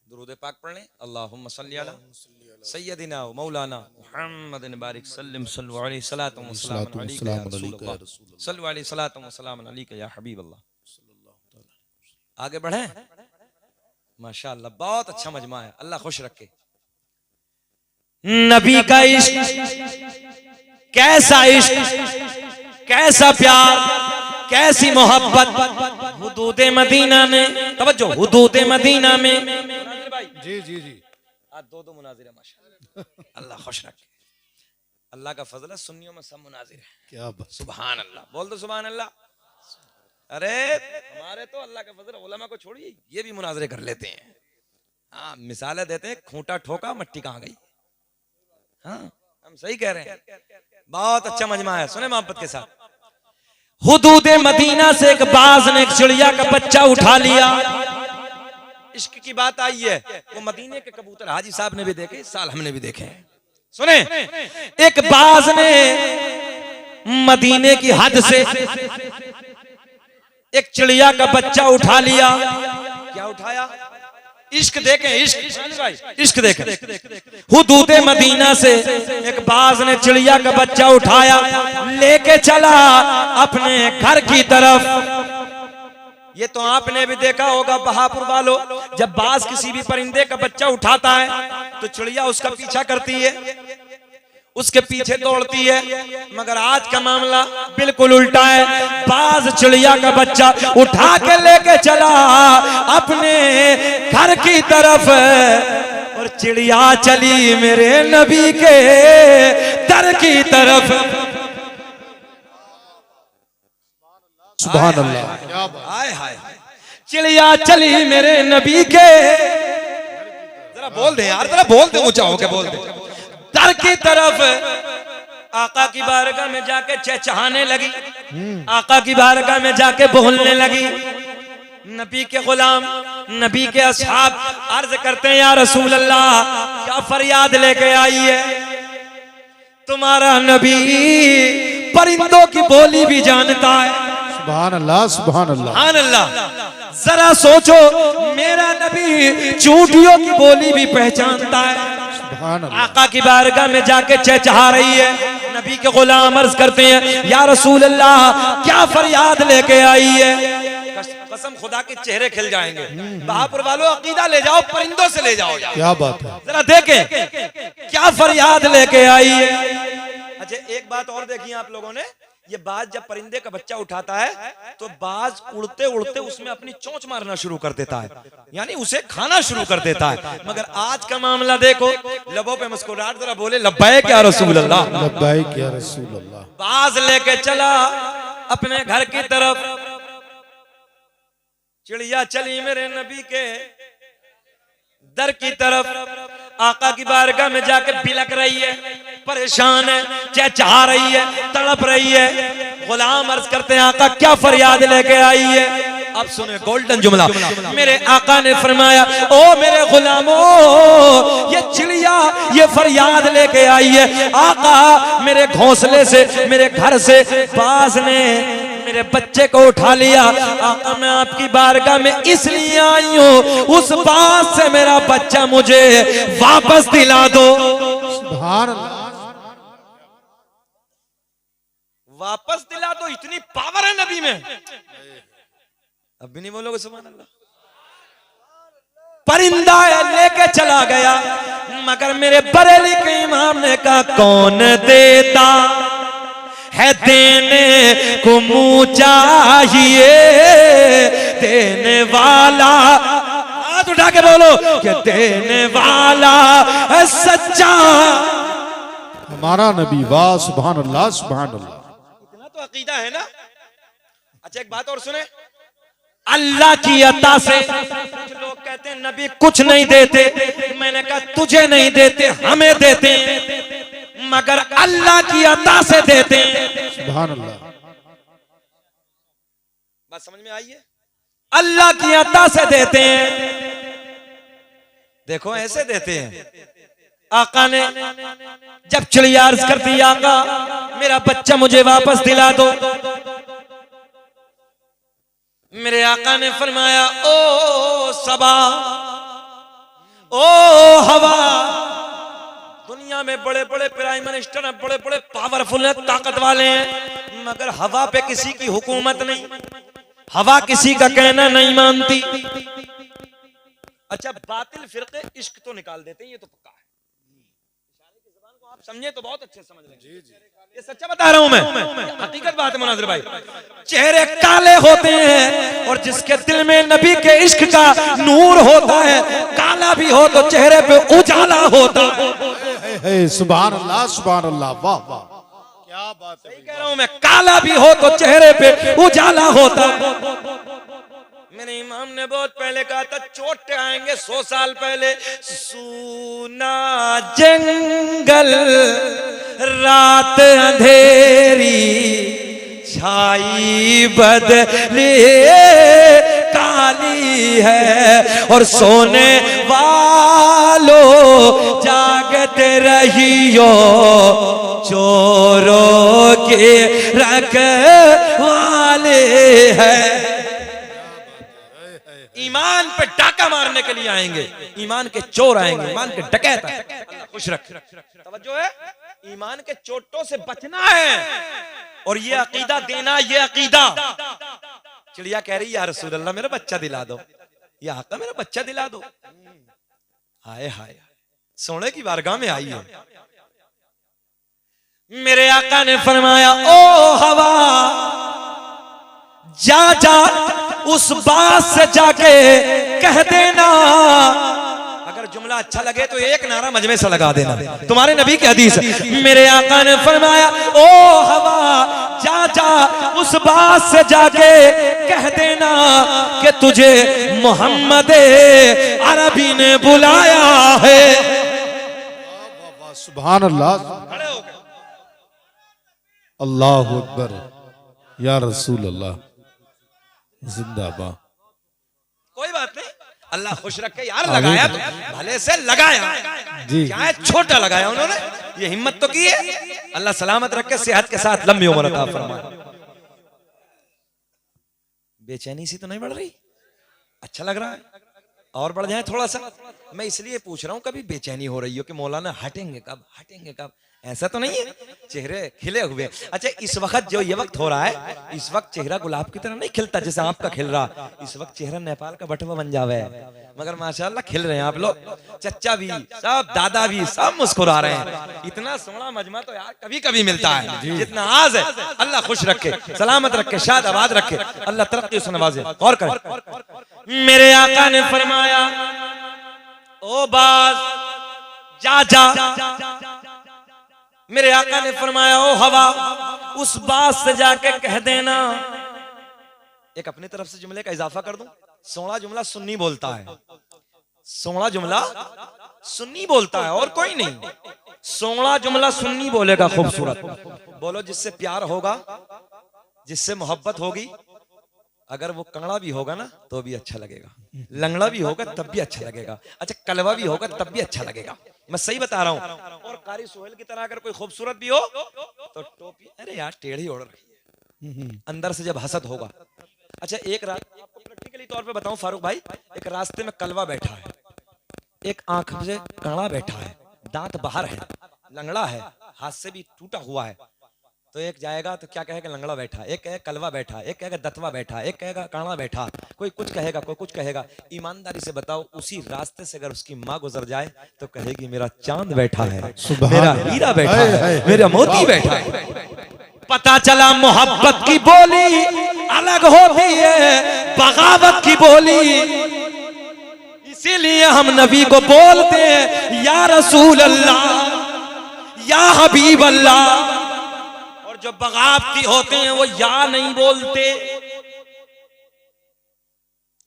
दुरूद पाक पढ़ लें। अल्लाहुम्मा सल्ली अला सय्यदिना व मौलाना मुहम्मदिन बारिक सल्लिम सल्लु अलैहि सलातु व सलाम अलैका या रसूलल्लाह सल्लु अलैहि सलातु व सलाम अलैका या हबीबल्लाह। आगे बढ़े। माशाअल्लाह बहुत अच्छा मजमा है, अल्लाह खुश रखे। नबी का इश्क, कैसा इश्क, कैसा प्यार, कैसी मोहब्बत हुदूद मदीना में। तवज्जो, हुदूद मदीना में। जी जी जी। आज दो मुनाजिर है माशाअल्लाह, अल्लाह खुश रखे। अल्लाह का फजल है, सुन्नियों में सब मुनाजिर है। क्या बात। सुभान अल्लाह, बोल दो सुभान अल्लाह। अरे हमारे तो अल्लाह का फजल, उलमा को छोड़िए ये भी मुनाजरे कर लेते हैं। हाँ मिसालें देते हैं, खूंटा ठोका मट्टी कहाँ गई। हाँ हम सही कह रहे हैं। बहुत अच्छा मजमा है, सुने मोहब्बत के साथ। हुदूद मदीना से एक बाज ने एक चिड़िया का बच्चा उठा लिया। इश्क की बात आई है, वो मदीने के कबूतर हाजी साहब ने भी देखे, इस साल हमने भी देखे हैं। सुने, एक बाज ने मदीने की हद से एक चिड़िया का बच्चा उठा लिया। क्या उठाया? इश्क देखें, इश्क, इश्क देखें। हुदूद मदीना से एक बाज ने चिड़िया का बच्चा उठाया, लेके चला अपने घर की तरफ। ये तो आपने भी देखा होगा बहापुर वालों, जब बाज किसी भी परिंदे का बच्चा उठाता है तो चिड़िया उसका पीछा करती है, उसके पीछे दौड़ती है। मगर आज का मामला बिल्कुल उल्टा है। बाज चिड़िया का बच्चा उठा के लेके चला अपने घर की तरफ और चिड़िया चली मेरे नबी के दर की तरफ। सुभान अल्लाह। क्या बात। हाय हाय, चिड़िया चली मेरे नबी के, जरा बोल दे यार, जरा बोल दे, ऊंचा होके बोल दे, दर की तरफ। आका की बारगाह में जाके चहचहाने लगी, आका की बारगाह में जाके बोलने लगी। नबी के गुलाम, नबी के असहाब अर्ज करते हैं या रसूल अल्लाह, क्या फरियाद लेके आई है? तुम्हारा नबी परिंदों की बोली भी जानता है। सुभान अल्लाह, सुभान अल्लाह, सुभान अल्लाह। जरा सोचो, मेरा नबी चूंटियों की बोली भी पहचानता है। आका की बारगाह में जाके चहचहा रही है। नबी के गुलाम अर्ज करते हैं या रसूल अल्लाह, क्या फरियाद लेके आई है? कसम खुदा के चेहरे खिल जाएंगे। बहापुर वालों अकीदा ले जाओ, परिंदों से ले जाओ। क्या बात है। जरा देखें क्या फरियाद लेके आई है। अच्छा एक बात और देखिए आप लोगों ने, ये बाज जब परिंदे का बच्चा उठाता है तो बाज उड़ते उड़ते उसमें अपनी चोंच मारना शुरू कर देता है, यानी उसे खाना शुरू कर देता है। मगर आज का मामला देखो, लबों पे मुस्कुराहट, जरा बोले लब्बैक या रसूल अल्लाह, लब्बैक या रसूल अल्लाह। बाज लेके चला अपने घर की तरफ, चिड़िया चली मेरे नबी के दर की तरफ। आका की बारगाह में जाके बिलक रही है, परेशान है, चहचहा रही है, तड़प रही है। गुलाम अर्ज करते हैं आका क्या फरियाद लेके आई है? अब सुने गोल्डन जुमला, मेरे आका ने फरमाया ओ मेरे गुलामों, ये चिड़िया ये फरियाद लेके आई है। आका मेरे घोंसले से, मेरे घर से बाज ने मेरे बच्चे को उठा लिया। आका मैं आपकी बारगाह में इसलिए आई हूँ, उस बाज से मेरा बच्चा मुझे वापस दिला दो। सुभान अल्लाह, वापस दिला दो, इतनी पावर है नबी में। अब भी नहीं बोलोगे सुभान अल्लाह। परिंदा लेके चला गया, मगर मेरे बरेली के इमाम ने कहा कौन देता है देने को मुँह चाहिए, देने वाला, हाथ उठा के बोलो कि देने वाला है सच्चा हमारा नबी। वाह सुभान अल्लाह, सुभान अल्लाह। इतना तो अकीदा है ना। अच्छा एक बात और सुने, अल्लाह की अता से कुछ लोग कहते हैं नबी कुछ नहीं देते। मैंने कहा तुझे नहीं देते, हमें देते हैं, मगर अल्लाह की अता से देते हैं। सुभान अल्लाह। बात समझ में आई है? अल्लाह की अता से देते हैं। देखो ऐसे देते हैं। आका ने जब चिड़िया अर्ज करती, आका मेरा बच्चा मुझे वापस दिला दो, मेरे आका ने फरमाया ओ सबा, ओ हवा, दुनिया में बड़े बड़े प्राइम मिनिस्टर हैं, बड़े बड़े पावरफुल हैं, ताकत वाले हैं, मगर हवा पे किसी की हुकूमत नहीं, हवा किसी का कहना नहीं मानती। अच्छा, बातिल फिरके इश्क तो निकाल देते हैं, ये तो पक्का है। इशारे की ज़बान को आप समझे तो बहुत अच्छे समझ रहे हैं। ये सच्चा बता रहा हूं मैं, हकीकत बात है मुनाज़िर भाई। चेहरे काले होते हैं और जिसके दिल में नबी के इश्क का नूर होता है, काला भी हो तो चेहरे पे उजाला होता है। सुभान अल्लाह, सुभान अल्लाह, वाह वाह, क्या बात है। सही कह रहा हूं मैं, काला भी हो तो चेहरे पे उजाला होता है। मेरे इमाम ने बहुत पहले कहा था, चोट आएंगे 100 साल पहले, सूना जंगल रात अंधेरी छाई बदले काली है, और सोने वालों जागते रहियो, चोरों के रखवाले हैं। ईमान पे डाका मारने के लिए आएंगे, ईमान के चोर आएंगे, ईमान के डकैत आएंगे। खुश रख, तवज्जो है, ईमान के चोटों से बचना है और ये अकीदा देना, ये अकीदा। चिड़िया कह रही या रसूल अल्लाह मेरा बच्चा दिला दो, या आका मेरा बच्चा दिला दो। हाय हाय, सोने की बारगाह में आई है। मेरे आका ने फरमाया ओ हवा, जा जा उस बात से जाके कह देना, अगर जुमला अच्छा लगे तो एक नारा मजमे से लगा देना, तुम्हारे नबी की हदीस है। मेरे आका ने फरमाया ओ हवा, जा जा उस बात से जाके कह देना कि तुझे मोहम्मद अरबी ने बुलाया है। सुभान अल्लाह, अल्लाहु अकबर, या रसूल अल्लाह, जिंदाबाद। कोई बात नहीं, अल्लाह खुश रखे यार। लगाया तो भले से लगाया जी, क्या है छोटा लगाया उन्होंने, ये हिम्मत तो की है। अल्लाह सलामत रखे, सेहत के साथ लंबी उम्र अता फरमाए। बेचैनी सी तो नहीं बढ़ रही? अच्छा लग रहा है, और बढ़ जाए थोड़ा सा। मैं इसलिए पूछ रहा हूँ, कभी बेचैनी हो रही हो कि मौलाना हटेंगे कब, हटेंगे कब? ऐसा तो नहीं है, चेहरे खिले हुए। अच्छा, इस वक्त जो ये वक्त हो रहा है, इस वक्त चेहरा गुलाब की तरह नहीं खिलता जैसे आपका खिल रहा, इस वक्त चेहरा नेपाल का बटवा बन जावे, मगर माशाल्लाह खिल रहे हैं आप लोग। चच्चा भी सब, दादा भी सब मुस्कुरा रहे हैं। इतना सोना मजमा तो यार कभी कभी मिलता है जितना आज है। अल्लाह खुश रखे, सलामत रखे, शाद आबाद रखे, अल्लाह तरक्की से नवाजे। और करें, मेरे आका ने फरमाया ओ बाज जा जा, मेरे आका ने फरमाया ओ हवा, उस बात से जाके कह देना। एक अपनी तरफ से जुमले का इजाफा कर दूं, सोना जुमला सुन्नी बोलता है, सोना जुमला सुन्नी बोलता है और कोई नहीं। सोना जुमला सुन्नी बोलेगा, खूबसूरत बोलो, जिससे प्यार होगा, जिससे मोहब्बत होगी। अगर वो कंगड़ा भी होगा ना तो भी अच्छा लगेगा, लंगड़ा भी होगा तब भी अच्छा लगेगा, अच्छा कलवा भी होगा तब भी अच्छा लगेगा। मैं सही बता रहा हूँ। और कारी सोहेल की तरह अगर कोई खूबसूरत भी हो तो टोपी, अरे यार टेढ़ी ओढ़ रही है, अंदर से जब हसद होगा। अच्छा, एक रात आपको प्रैक्टिकली तौर पे बताऊं फारूक भाई, एक रास्ते में कलवा बैठा है, एक आंख से कांड़ा बैठा है, दांत बाहर है, लंगड़ा है, हाथ से भी टूटा हुआ है। तो एक जाएगा तो क्या कहेगा, लंगड़ा बैठा, एक कहेगा कलवा बैठा, एक कहेगा दतवा बैठा, एक कहेगा कांड़ा बैठा, कोई कुछ कहेगा, कोई कुछ कहेगा। ईमानदारी से बताओ, उसी रास्ते से अगर उसकी माँ गुजर जाए तो कहेगी मेरा चांद बैठा है, मेरा हीरा बैठा है, मेरा मोती बैठा है। पता चला मोहब्बत की बोली अलग होती है बगावत की बोली, इसीलिए हम नबी को बोलते हैं या रसूल अल्लाह, या हबीब अल्लाह। जो बगावती होते हैं वो या नहीं बोलते।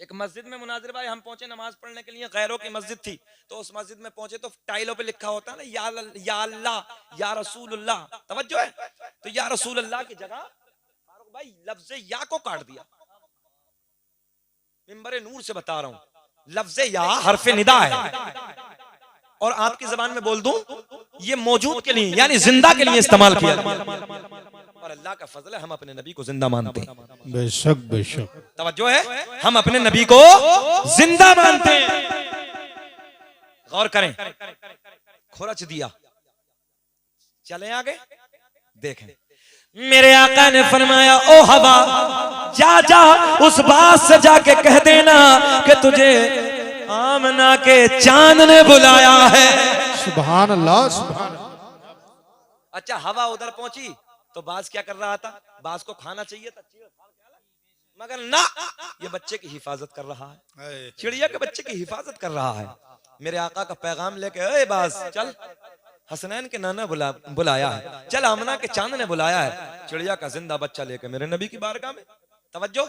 एक मस्जिद में मुनाजिर भाई हम पहुंचे नमाज पढ़ने के लिए, गैरों की मस्जिद थी, तो उस मस्जिद में पहुंचे तो टाइलों पे लिखा होता है ना या अल्लाह या रसूलुल्लाह, तवज्जो है, तो या रसूलुल्लाह की जगह फारूक भाई लफ्ज़े या को काट दिया। मिंबर नूर से बता रहा हूं, लफ्ज़े या हरफ निदा है और आपकी जबान में बोल दूं ये मौजूद के लिए यानी जिंदा के लिए इस्तेमाल किया। और अल्लाह का फजल है हम अपने नबी को जिंदा मानते हैं। बेशक बेशक, तवज्जो है, हम अपने नबी को जिंदा मानते हैं। गौर करें, खुरच दिया, चले आगे देखें, मेरे आका ने फरमाया ओ हवा जा जा उस बात से जाके कह देना कि तुझे आमना के चांद ने बुलाया है। सुभान अल्लाह सुभान अल्लाह। अच्छा, हवा उधर पहुंची तो बाज क्या कर रहा था, बाज को खाना चाहिए था, मगर ना, ये बच्चे की हिफाजत कर रहा है, चिड़िया के बच्चे की हिफाजत कर रहा है। मेरे आका का पैगाम लेके, ए बाज चल, हसनैन के नाना बुलाया है, चल आमना के चांद ने बुलाया है, चिड़िया का जिंदा बच्चा लेके मेरे नबी की बारगाह में। तवज्जो,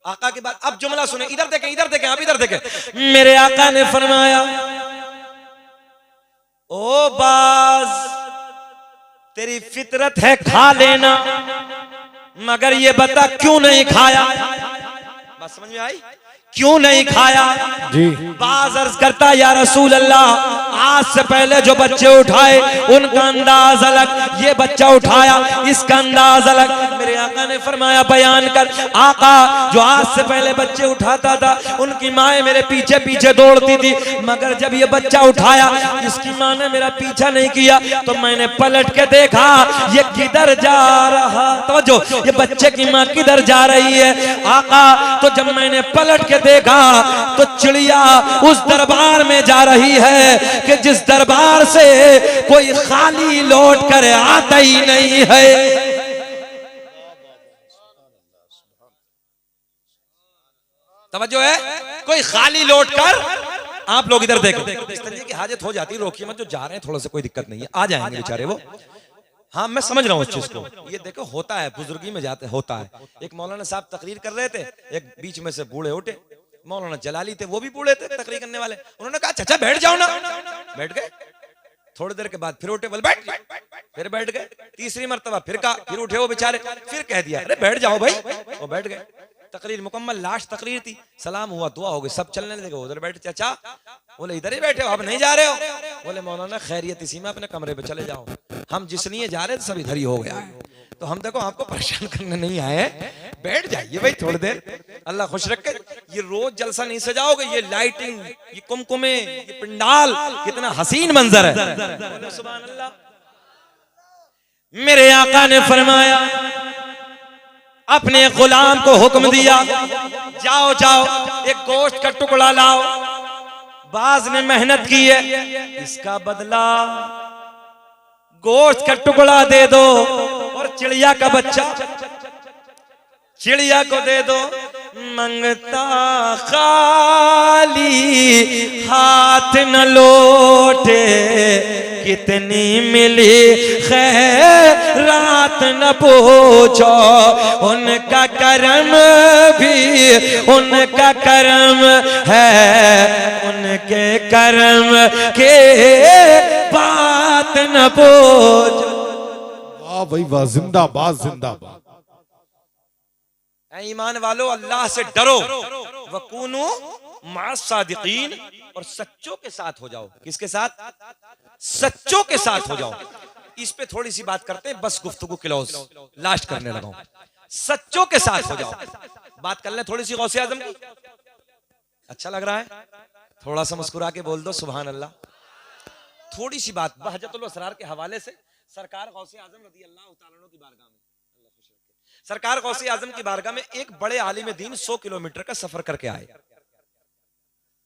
आका की बात, अब जुमला सुने, इधर देखें इधर देखें, आप इधर देखें। मेरे आका ने फरमाया ओ बाज तेरी फितरत है खा लेना, मगर ये बता क्यों नहीं खाया। बात समझ में आई, क्यों नहीं खाया जी। बाज अर्ज करता या रसूल अल्लाह, आज से पहले जो बच्चे उठाए उनका अंदाज अलग, ये बच्चा उठाया इसका अंदाज अलग। मेरे आका ने फरमाया बयान कर, आका जो आज से पहले बच्चे उठाता था उनकी माँ मेरे पीछे पीछे दौड़ती थी, मगर जब ये बच्चा उठाया इसकी माँ ने मेरा पीछा नहीं किया तो मैंने पलट के देखा ये किधर जा रहा। तो जो ये बच्चे की माँ किधर जा रही है आका, तो जब मैंने पलट के देखा तो चिड़िया उस दरबार में जा रही है कि जिस दरबार से कोई खाली लौट कर आता ही नहीं है। तवज्जो है, कोई खाली लौट कर, आप लोग इधर देखें, इस तरीके की हाजत हो जाती है, रोकिए मत, जो जा रहे हैं थोड़ा सा कोई दिक्कत नहीं है, आ जाएंगे बेचारे वो। हाँ मैं समझ रहा हूँ इस चीज को, ये देखो होता है, बुजुर्गी में जाते होता है। एक मौलाना साहब तकरीर कर रहे थे, एक बीच में से बूढ़े उठे, मौलाना जलाली थे, वो भी बूढ़े थे तकरीर करने वाले, उन्होंने कहा चाचा बैठ जाओ ना, बैठ गए। थोड़ी देर के बाद फिर उठे, बोले बैठ, फिर बैठ गए, तीसरी मर्तबा फिर कहा, फिर उठे वो बेचारे, फिर कह दिया अरे बैठ जाओ भाई, वो बैठ गए। तकरीर मुकम्मल, लास्ट तकरीर थी, सलाम हुआ, दुआ हो गई, सब चलने लगे, उधर बैठे। चाचा बोले इधर ही बैठे हो, आप नहीं जा रहे हो? बोले मौलाना खैरियत इसी में, अपने कमरे पे चले जाओ, हम जिस लिए जा रहे थे सब इधर ही हो गया है, तो हम देखो आपको परेशान करने नहीं आए, बैठ जाइए भाई थोड़ी देर, अल्लाह खुश रखे। ये रोज जलसा नहीं सजाओगे, ये लाइटिंग, ये कुमकुमे, ये पंडाल, कितना हसीन मंजर है। सुभान अल्लाह। मेरे आका ने फरमाया, अपने गुलाम को हुक्म दिया, जाओ जाओ एक गोश्त का टुकड़ा लाओ। बाज ने मेहनत की है, इसका बदला गोश्त का टुकड़ा दे दो और चिड़िया का बच्चा चिड़िया को दे दो। मंगता खाली हाथ न लौटे, कितनी मिली खैरात न पूछो, उनका करम भी उनका करम है, उनके करम के बात न पूछो। वाह भाई वाह, जिंदाबाद जिंदाबाद। ईमान वालों अल्लाह से डरो, वकूनु मास सादिकीन, और सच्चों के साथ हो जाओ। किसके साथ? सच्चों के साथ हो जाओ। इस पे थोड़ी सी बात करते हैं, बस गुफ्तगू क्लोज लास्ट करने लगा हूं। सच्चों के साथ हो जाओ। बात कर ले थोड़ी सी गौसे आजम की, अच्छा लग रहा है? थोड़ा सा मुस्कुरा के बोल दो सुभान अल्लाह। थोड़ी सी बात बहजतुल असरार के हवाले से, सरकार गौसे आजम रज़ी अल्लाह तआला अन्हु की बारगाह में, सरकार गौसे आजम की बारगाह में एक बड़े आलिम दीन 100 किलोमीटर का सफर करके आए।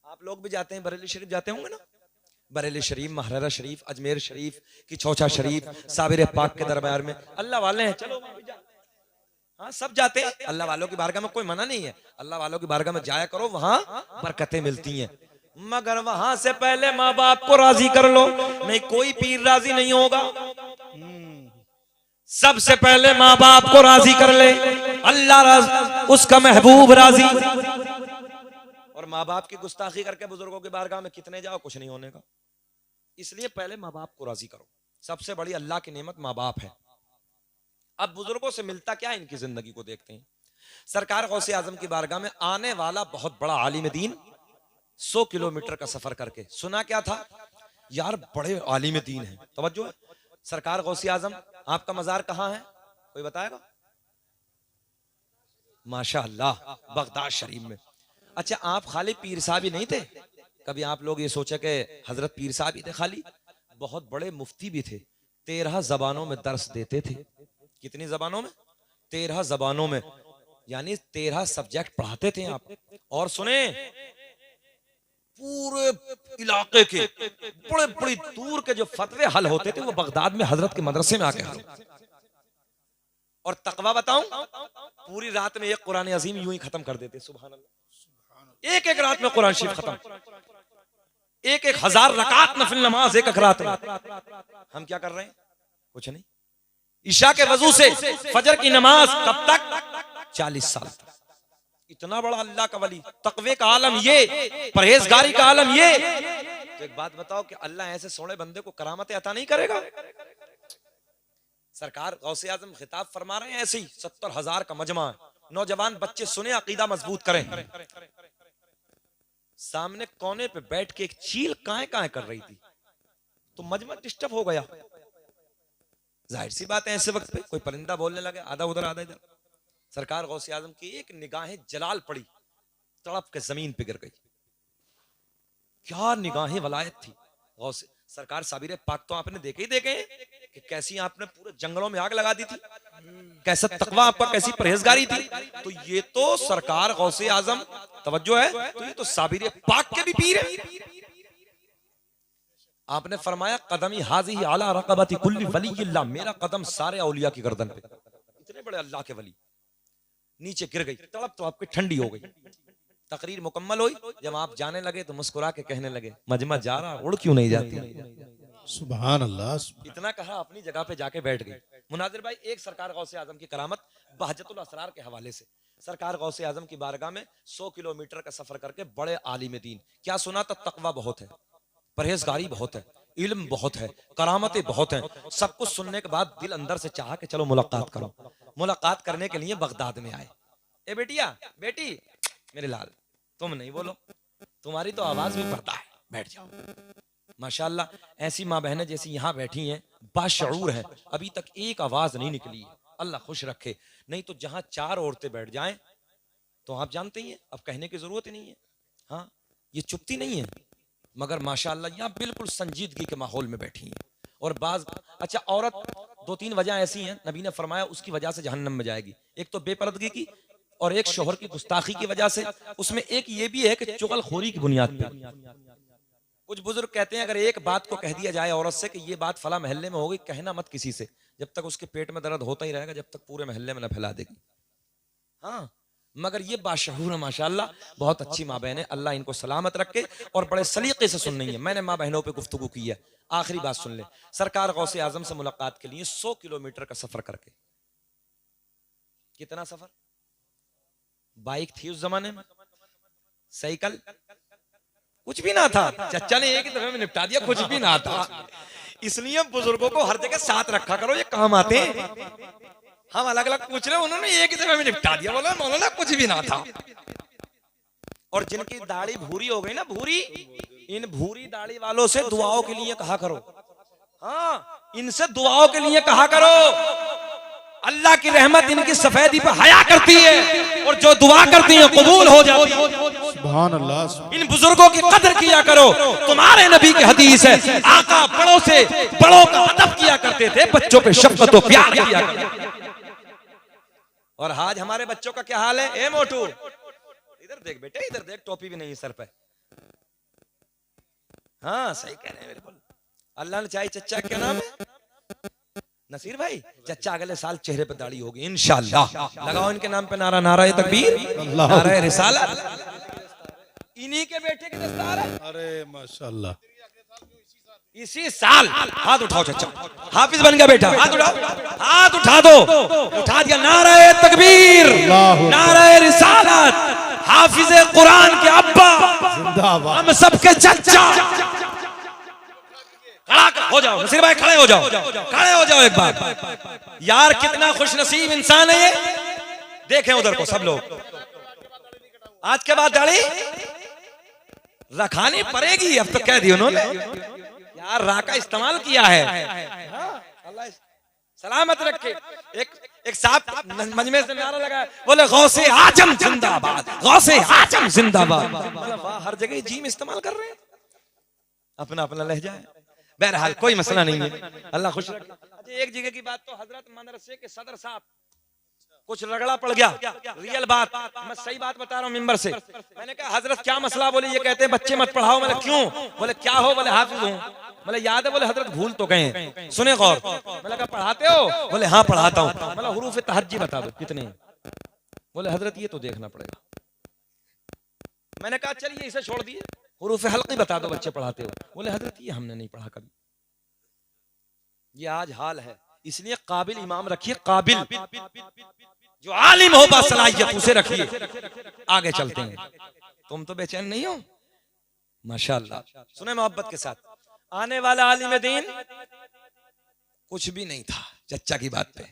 आप लोग भी जाते हैं, बरेली शरीफ जाते होंगे ना, बरेली शरीफ, महरारा शरीफ, अजमेर शरीफ की चौचा शरीफ, साबिर पाक के दरबार में अल्लाह वाले हैं, चलो वहां भी जाते हैं। हाँ सब जाते हैं, अल्लाह वालों की बारगाह में कोई मना नहीं है, अल्लाह वालों की बारगाह में जाया करो, वहां बरकतें मिलती हैं। मगर वहां से पहले माँ बाप को राजी कर लो, नहीं कोई पीर राजी नहीं होगा। सबसे पहले माँ बाप को राजी कर ले, अल्लाह उसका महबूब राजी। और माँ बाप की गुस्ताखी करके बुजुर्गों की बारगाह में कितने जाओ, कुछ नहीं होने का। इसलिए पहले माँ बाप को राजी करो। सबसे बड़ी अल्लाह की नेमत माँ बाप है। अब बुजुर्गों से मिलता क्या है, इनकी जिंदगी को देखते हैं। सरकार गौसे आजम की बारगाह में आने वाला बहुत बड़ा आलिम दीन 100 किलोमीटर का सफर करके, सुना क्या था यार, बड़े आलिम दीन है, तवज्जो है। सरकार गौसे आजम, आपका मजार कहाँ है, कोई बताएगा? माशाअल्लाह बगदाद शरीफ में। अच्छा, आप खाली पीर साहब ही नहीं थे, कभी आप लोग ये सोचे कि हजरत पीर साहब ही थे खाली? बहुत बड़े मुफ्ती भी थे, 13 जबानों में दर्स देते थे। कितनी जबानों में? 13 जबानों में, यानी 13 सब्जेक्ट पढ़ाते थे आप। और सुने, पूरे इलाके के बड़े बड़े दूर के जो फतवे हल होते थे वो बगदाद में हजरत के मदरसे में आके हल। और तकवा बताऊं, पूरी रात में एक कुरान अजीम यूं ही खत्म कर देते। सुभान अल्लाह, एक एक रात में कुरान शरीफ खत्म, एक 1000 रकात नफिल नमाज एक एक रात में। हम क्या कर रहे हैं? कुछ नहीं। ईशा के वजू से फजर की नमाज कब तक? 40 साल तक। इतना बड़ा अल्लाह का वली, तकवे का आलम ये, परहेजगारी का आलम ये। तो एक बात बताओ कि अल्लाह ऐसे सोने बंदे को करामत अता नहीं करेगा? सरकार गौसे आजम खिताब फरमा रहे हैं, ऐसे ही 70,000 का मजमा है, नौजवान बच्चे सुने, अकीदा मजबूत करें। सामने कोने पे बैठ के एक चील काए काए कर रही थी, तो मजमा डिस्टर्ब हो गया। जाहिर सी बात है, ऐसे वक्त पे कोई परिंदा बोलने लगे, आधा उधर आधा इधर। सरकार गौसे आजम की एक निगाहें जलाल पड़ी, तड़प के जमीन पे गिर गई। क्या निगाहें वलायत थी गौसे सरकार। साबिर पाक तो आपने देखे ही देखे कि कैसी आपने पूरे जंगलों में आग लगा दी थी, कैसा तकवा आपका, कैसी परहेजगारी थी। तो ये तो सरकार गौसे आजम, तवज्जो है, तो ये तो साबिर पाक के भी पीर है। आपने फरमाया कदमी हाजी आला रकबती कुल्ली वलीयिल्लाह, मेरा कदम सारे औलिया की गर्दन पे। इतने बड़े अल्लाह के वली नीचे गिर गई, तड़प तो आपकी ठंडी हो गई। तकरीर मुकम्मल हुई, जब आप जाने लगे तो मुस्कुरा के कहने लगे, मजमा जा रहा, उड़ क्यों नहीं जाती? सुभान अल्लाह। इतना कहा, अपनी जगह पे जाके बैठ गई। मुनाजिर भाई, एक सरकार गौसे आजम की करामत बहजतुल असरार के हवाले से। सरकार गौसे आजम की बारगाह में 100 किलोमीटर का सफर करके बड़े आलिम दीन, क्या सुना था? तकवा बहुत है, परहेजगारी बहुत है, इल्म बहुत है, करामतें बहुत हैं। सब कुछ सुनने के बाद दिल अंदर से चाहा कि चलो मुलाकात करो। मुलाकात करने के लिए बगदाद में आए। ए बेटिया, बेटी, मेरे लाल, तुम नहीं बोलो, तुम्हारी तो आवाज भी पर्दा है, बैठ जाओ। माशाअल्लाह, ऐसी माँ बहनें जैसी यहाँ बैठी हैं, बाशऊर हैं, अभी तक एक आवाज नहीं निकली है। अल्लाह खुश रखे। नहीं तो जहां 4 औरतें बैठ जाएं तो आप जानते ही हैं, अब कहने की जरूरत ही नहीं है। हाँ, ये चुपती नहीं है, मगर माशाअल्लाह यहाँ बिल्कुल संजीदगी के माहौल में बैठी हैं। और बाज, अच्छा, औरत 2-3 वजह ऐसी हैं, नबी ने फरमाया उसकी वजह से जहन्नम में जाएगी। एक तो बेपर्दगी की, और एक शोहर की गुस्ताखी की वजह से। उसमें एक ये भी है कि चुगलखोरी की बुनियाद पे। कुछ बुजुर्ग कहते हैं, अगर एक बात को कह दिया जाए औरत से कि ये बात फला महल्ले में हो गई, कहना मत किसी से, जब तक उसके पेट में दर्द होता ही रहेगा, जब तक पूरे महल्ले में न फैला देगी। हाँ, मगर ये बाशहूर है माशाअल्लाह, बहुत अच्छी माँ बहन है, अल्लाह इनको सलामत रखे। और बड़े सलीके से सुन रही है। मैंने माँ बहनों पे गुफ्तगू की है। आखिरी बात सुन ले, सरकार गौसे आजम से मुलाकात के लिए 100 किलोमीटर का सफर करके, कितना सफर? बाइक थी उस जमाने में, साइकिल कुछ भी ना था, चचा ने एक ही दफे में निपटा दिया, कुछ भी ना था। इसलिए बुजुर्गों को हर जगह साथ रखा करो, ये काम आते हैं। हम अलग अलग पूछ रहे, उन्होंने एक ही दफे में निपटा दिया, बोला मौलाना कुछ भी ना था। और जिनकी दाढ़ी भूरी हो गई ना, भूरी, इन भूरी दाढ़ी वालों से दुआओं के लिए कहा करो। हाँ, इनसे दुआओं के लिए कहा करो। अल्लाह की रहमत इनकी सफेदी पर हया करती है, और जो दुआ करती है कबूल हो जाती है। सुभान अल्लाह। इन बुजुर्गों की कदर किया करो। तुम्हारे नबी की हदीस है, आका बड़ों से बड़ों का अदब किया करते थे, बच्चों पे शफकत और प्यार किया करते थे। और आज हमारे बच्चों का क्या हाल है? ए मोटू, इधर देख बेटे, इधर देख, टोपी भी नहीं सर पे। हाँ, सही कह रहे हैं, बिल्कुल। अल्लाह ने चाहे, चचा क्या नाम है? नसीर भाई, चचा अगले साल चेहरे पे दाढ़ी होगी इंशाअल्लाह। लगाओ इनके नाम पे नारा, नारा तकबीर, नारा रिसालत। इन्हीं के बेटे की दस्तार है। अरे माशाअल्लाह, इसी साल। हाथ उठाओ चचा, हाफिज बन गया बेटा, हाथ उठाओ, हाथ उठा दो, उठा दिया। नारा तकबीर, नारा रिसालत, हाफिज कुरान के अब्बा जिंदाबाद। हम सबके चच्चा। हो जाओ नसीर भाई, खड़े हो जाओ, खड़े हो जाओ एक बार। यार कितना खुशनसीब इंसान है ये। देखें उधर को सब लोग। आज के बाद दाढ़ी रखानी पड़ेगी, अब तो कह दी उन्होंने। यार रा का इस्तेमाल किया है। अल्लाह सलामत रखे। एक साहब मजमे से नारा लगाया, बोले गौसे आजम जिंदाबाद, गौसे आजम जिंदाबाद। वाह, हर जगह जीम इस्तेमाल कर रहे हैं, अपना अपना लहजा है। बहरहाल कोई मसला नहीं है, अल्लाह खुश रखे। अच्छा एक जगह की बात तो हजरत मदरसे के सदर साहब कुछ रगड़ा पड़ गया, रियल बात, मैं सही बात बता रहा हूँ मिंबर से। मैंने कहा हजरत क्या मसला? बोले ये कहते हैं बच्चे मत पढ़ाओ। मैंने क्यों? बोले क्या हो? बोले हाफिज हूँ। बोले याद है? बोले हजरत भूल तो गए हैं। सुने गौर। मैंने कहा पढ़ाते हो? बोले हाँ पढ़ाता हूँ। बोले हुरूफ तहज्जी बता दो कितने? बोले हजरत ये तो देखना पड़ेगा। मैंने कहा चलिए इसे छोड़ दिए, हुरूफ हल्की बता दो बच्चे पढ़ाते हो। बोले हजरत ये हमने नहीं पढ़ा कभी। ये आज हाल है, इसलिए काबिल इमाम रखिए, काबिल जो आलिम हो बासलाहियत उसे रखिए, आगे चलते हैं। तुम तो बेचैन नहीं हो माशाअल्लाह। सुने मोहब्बत के साथ, आने वाला आलिम दीन कुछ भी नहीं था चच्चा की बात पे।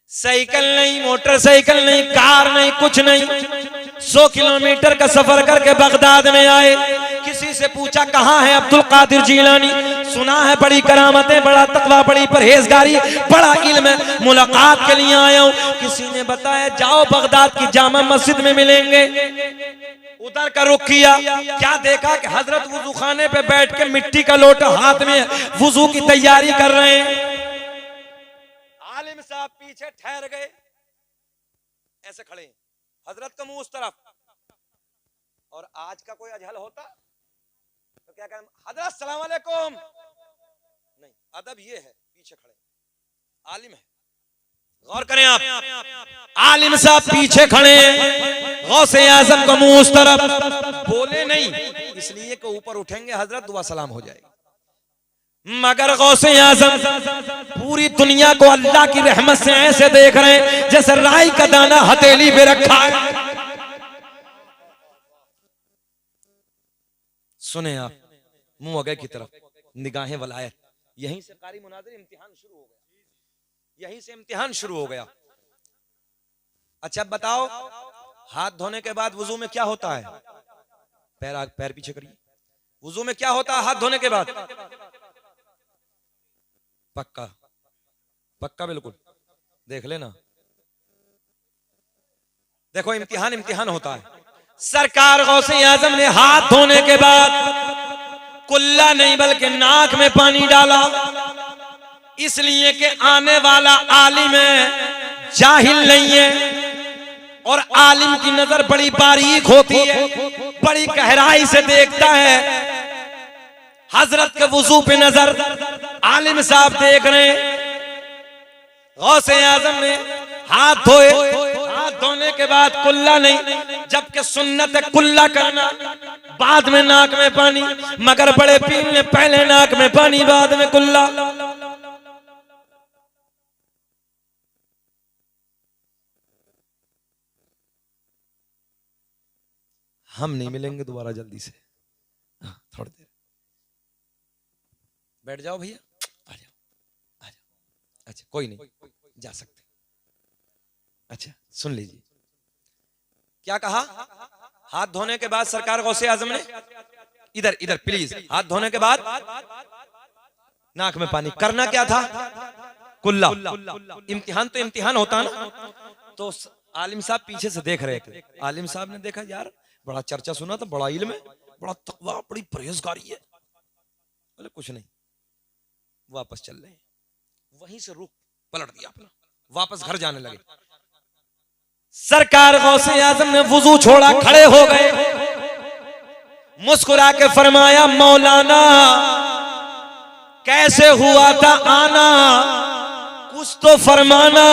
साइकिल नहीं, मोटरसाइकिल नहीं, कार नहीं, कुछ नहीं। 100 किलोमीटर का सफर करके बगदाद में आए। किसी से पूछा कहाँ है अब्दुल कादिर जीलानी? सुना है बड़ी करामतें, बड़ा तकवा, बड़ी परहेजगारी, बड़ा इल्म, मुलाकात के लिए आया हूँ। किसी ने बताया जाओ बगदाद की जामा मस्जिद में मिलेंगे। उधर का रुख किया, क्या देखा कि हजरत वुजू खाने पे बैठ के मिट्टी का लोटा हाथ में वुजू की तैयारी कर रहे हैं। आलिम साहब पीछे ठहर गए, ऐसे खड़े, हजरत का मुंह उस तरफ। और आज का कोई अजहल होता तो क्या कहें? हजरत सलाम अलैकुम। नहीं, अदब ये है, पीछे खड़े, आलिम है। गौर करें आप, आलिम साहब पीछे खड़े हैं, गौसे आजम का मुंह उस तरफ। बोले नहीं, इसलिए कि ऊपर उठेंगे हजरत दुआ सलाम हो जाएगी। मगर गौसे आजम पूरी दुनिया को अल्लाह की रहमत से ऐसे देख रहे हैं जैसे राई का दाना हथेली पे रखा है। सुने आप, मुंह आगे की तरफ, निगाहें वलायत। यहीं से कारी मुनाज़िर इम्तिहान शुरू हो गया, यहीं से इम्तिहान शुरू हो गया। अच्छा बताओ, हाथ धोने के बाद वुजू में क्या होता है? पैर पीछे करिए। वुजू में क्या होता है हाथ धोने के बाद? पक्का पक्का बिल्कुल, देख लेना। देखो इम्तिहान होता है। सरकार गौसे आजम ने हाथ धोने के बाद कुल्ला नहीं बल्कि नाक में पानी डाला, इसलिए कि आने वाला आलिम है, जाहिल नहीं है। और आलिम की नजर बड़ी बारीक होती है, बड़ी गहराई से देखता है। हजरत के वुजू पे नजर आलिम साहब देख रहे हैं। गौसे आजम ने हाथ धोए, हाथ धोने के बाद कुल्ला नहीं, जबकि सुन्नत है कुल्ला करना, बाद में नाक में पानी। मगर बड़े पीर ने पहले नाक में पानी बाद में कुल्ला। हम नहीं मिलेंगे दोबारा जल्दी से, थोड़ी देर बैठ जाओ भैया, आ जाओ। अच्छा कोई नहीं, जा सकते। अच्छा सुन लीजिए क्या कहा। हाथ धोने के बाद सरकार गौसे आजम ने, इधर प्लीज, हाथ धोने के बाद नाक में पानी। करना क्या था? कुल्ला। इम्तिहान तो इम्तिहान होता ना। तो आलिम साहब पीछे से देख रहे थे। आलिम साहब ने देखा यार बड़ा चर्चा सुना था, बड़ा इल्म है, बड़ा तकवा, बड़ी परहेजगारी है। बोले कुछ नहीं, वापस चल रहे हैं। वहीं से रुख पलट दिया अपना, वापस घर जाने लगे। सरकार गौसे आजम ने वुजू छोड़ा, खड़े हो गए, मुस्कुरा के फरमाया मौलाना कैसे हुआ था आना, कुछ तो फरमाना।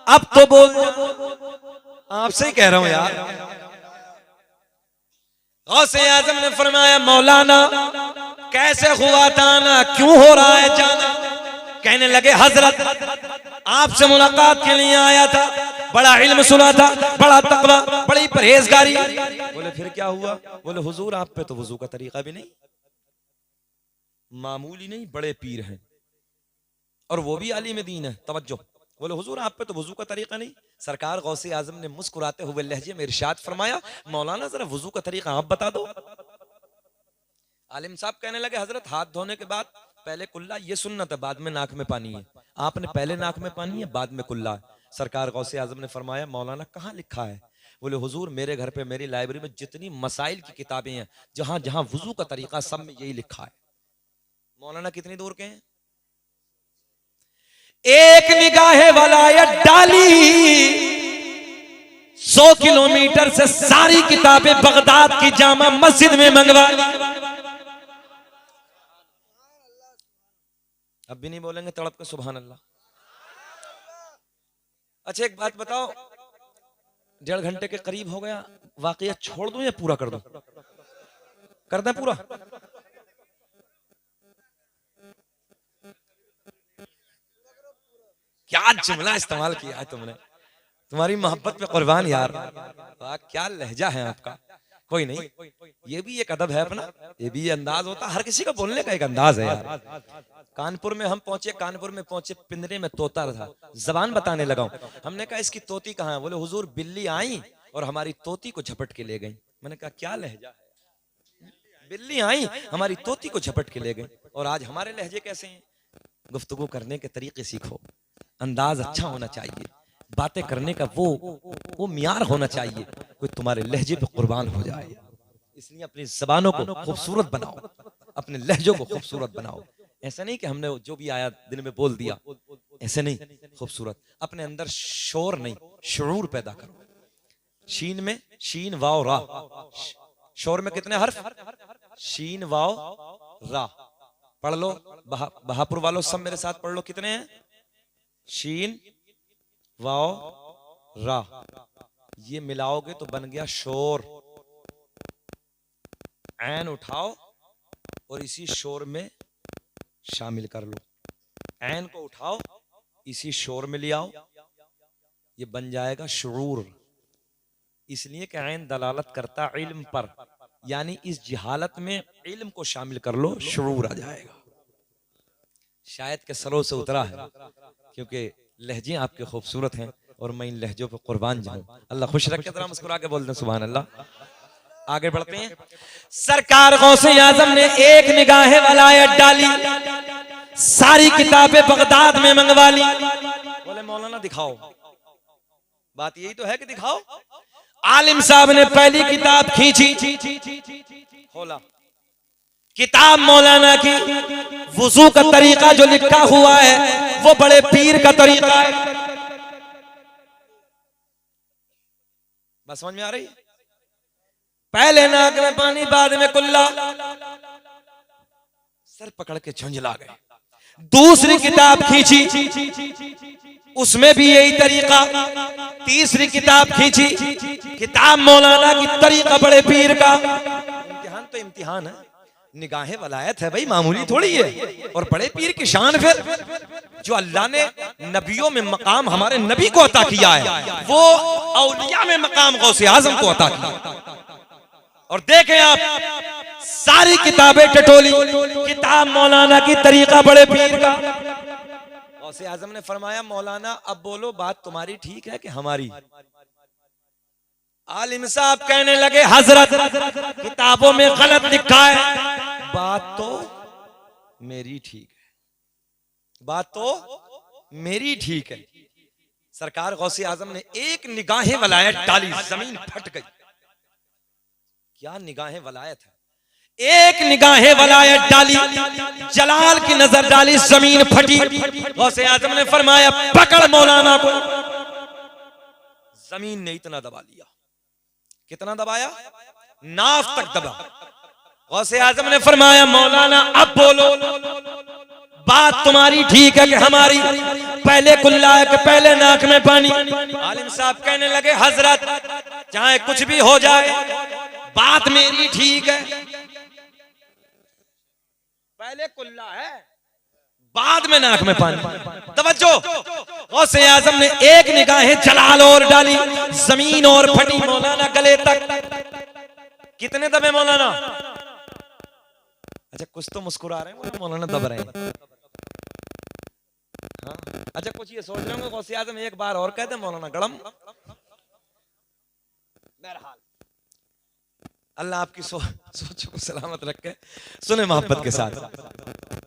अब तो बोल, आपसे ही कह रहा हूं यार। गौसे आजम ने फरमाया मौलाना कैसे हुआ था आना, क्यों हो रहा है जाना? कहने लगे हजरत आपसे मुलाकात के लिए आया था, बड़ा इल्म सुना था, बड़ा तकवा, बड़ी परहेजगारी। बोले फिर क्या हुआ? बोले हुजूर आप पे तो वजू का तरीका भी नहीं, मामूली नहीं, बड़े पीर हैं और वो भी आलिम दीन है। तवज्जो। बोले हुजूर आप पे तो वजू का तरीका नहीं। सरकार गौसे आजम ने मुस्कुराते हुए लहजे में इरशाद फरमाया, मौलाना जरा वजू का तरीका आप बता दो। आलिम साहब कहने लगे, हजरत हाथ धोने के बाद पहले कुल्ला, ये सुन्नत है, बाद में नाक में पानी है। आपने पहले नाक में पानी है, बाद में कुल्ला है। सरकार गौसे आजम ने फरमाया, मौलाना कहाँ लिखा है? बोले हुजूर मेरे घर पे मेरी लाइब्रेरी में जितनी मसाइल की किताबें हैं, जहां जहां वजू का तरीका, सब में यही लिखा है। मौलाना कितनी दूर के हैं? एक निगाहे वलायत डाली 100 किलोमीटर से सारी किताबें बगदाद की जामा मस्जिद में मंगवाई। अब भी नहीं बोलेंगे तड़प के सुभान अल्लाह। अच्छा एक बात बताओ, 1.5 घंटे के करीब हो गया, वाकया छोड़ दूं या पूरा कर दूं? कर दें पूरा? क्या जुमला इस्तेमाल किया है तुमने, तुम्हारी मोहब्बत पे कुर्बान यार। वाह क्या लहजा है आपका। कोई नहीं, ये भी एक अदब है अपना, ये भी अंदाज होता है, हर किसी का बोलने का एक अंदाज है यार। कानपुर में हम पहुंचे, कानपुर में पहुंचे, पिंजरे में तोता था, जबान बताने लगा। हमने कहा इसकी तोती कहाँ है? बोले हुजूर बिल्ली आई और हमारी तोती को झपट के ले गई। मैंने कहा क्या लहजा है, बिल्ली आई हमारी तोती को झपट के ले गई। और आज हमारे लहजे कैसे हैं? गुफ्तगू करने के तरीके सीखो, अंदाज अच्छा होना चाहिए, बातें करने का वो मियार होना चाहिए, कोई तुम्हारे लहजे पे कुर्बान हो जाए। इसलिए अपनी जबानों को खूबसूरत बनाओ, अपने लहजों को खूबसूरत बनाओ। ऐसा नहीं कि हमने जो भी आया दिन में बोल दिया, ऐसे नहीं, खूबसूरत। अपने अंदर शोर नहीं, शुरूर पैदा करो। शीन में शीन वाव रा, शोर में कितने हर्फ? शीन वाव रा। पढ़ लो, बहापुर वालों सब मेरे साथ पढ़ लो, कितने हैं? शीन वाव रा, ये मिलाओगे तो बन गया शोर। ऐन उठाओ और इसी शोर में शामिल कर लो। ऐन को उठाओ, इसी शोर में ले आओ, ये बन जाएगा शुरूर। इसलिए कि ऐन दलालत करता इल्म पर, यानी इस जहालत में इल्म को शामिल कर लो, शुरूर आ जाएगा। शायद के सरों से उतरा है, क्योंकि लहजे आपके खूबसूरत हैं और मैं इन लहजों पर कुर्बान जाऊं। अल्लाह खुश रखे। जरा मुस्कुरा के बोलते हैं सुभान अल्लाह। आगे बढ़ते हैं। सरकार गौसे आजम ने एक निगाहे वलायत डाली, सारी किताबें बगदाद में मंगवा ली। बोले मौलाना दिखाओ, बात यही तो है कि दिखाओ। आलिम साहब ने पहली किताब खींची, खोला, किताब मौलाना की, वुजू का तरीका जो लिखा हुआ है वो बड़े पीर का तरीका है। बस समझ में आ रही? पहले नाक में पानी, बाद में कुल्ला, सर पकड़ के झुंझला गए। दूसरी किताब खींची, उसमें भी यही तरीका। तीसरी किताब खींची, किताब मौलाना की, तरीका बड़े पीर का। इम्तिहान तो इम्तिहान है, निगाहे वलायत है भाई, मामूली थोड़ी है। और बड़े पीर की शान, फिर जो अल्लाह ने नबियों में मकाम हमारे नबी को अता किया है, वो औलिया में मकाम गौसे आजम को अता किया। और देखें आप, सारी किताबें टटोली, किताब मौलाना की, तरीका बड़े पीर का। गौसे आजम ने फरमाया, मौलाना अब बोलो, बात तुम्हारी ठीक है कि हमारी? आलिम साहब कहने लगे, हजरत किताबों में गलत लिखा है। बात तो मेरी ठीक है, बात तो मेरी ठीक है। सरकार गौसे आजम ने एक निगाहे वलायत डाली, जमीन फट गई। क्या निगाहे वलायत है? एक निगाहे वलायत डाली, जलाल की नजर डाली, जमीन फटी। गौसे आजम ने फरमाया, पकड़ मौलाना को। जमीन ने इतना दबा लिया, कितना दबाया? नाफ तक दबा। गौसे आजम ने फरमाया, मौलाना अब बोलो, बात तुम्हारी ठीक है कि हमारी? पहले कुल्ला है कि पहले नाक में पानी? आलिम साहब कहने लगे, हजरत चाहे कुछ भी हो जाए, बात मेरी ठीक है। पहले कुल्ला है, बाद में नाक में पानी। तवज्जो, गौसे आजम ने एक निगाहें जलाल और डाली, जमीन और फटी, मौलाना गले तक। कितने दबे मौलाना? अच्छा कुछ तो मुस्कुरा रहे हैं, मौलाना दब रहे हैं। हाँ? अच्छा कुछ ये सोच रहे होंगे गौसे आजम एक बार और कहते मौलाना गड़म। बहरहाल अल्लाह आपकी सोच को सलामत रखे। सुने मोहब्बत के साथ,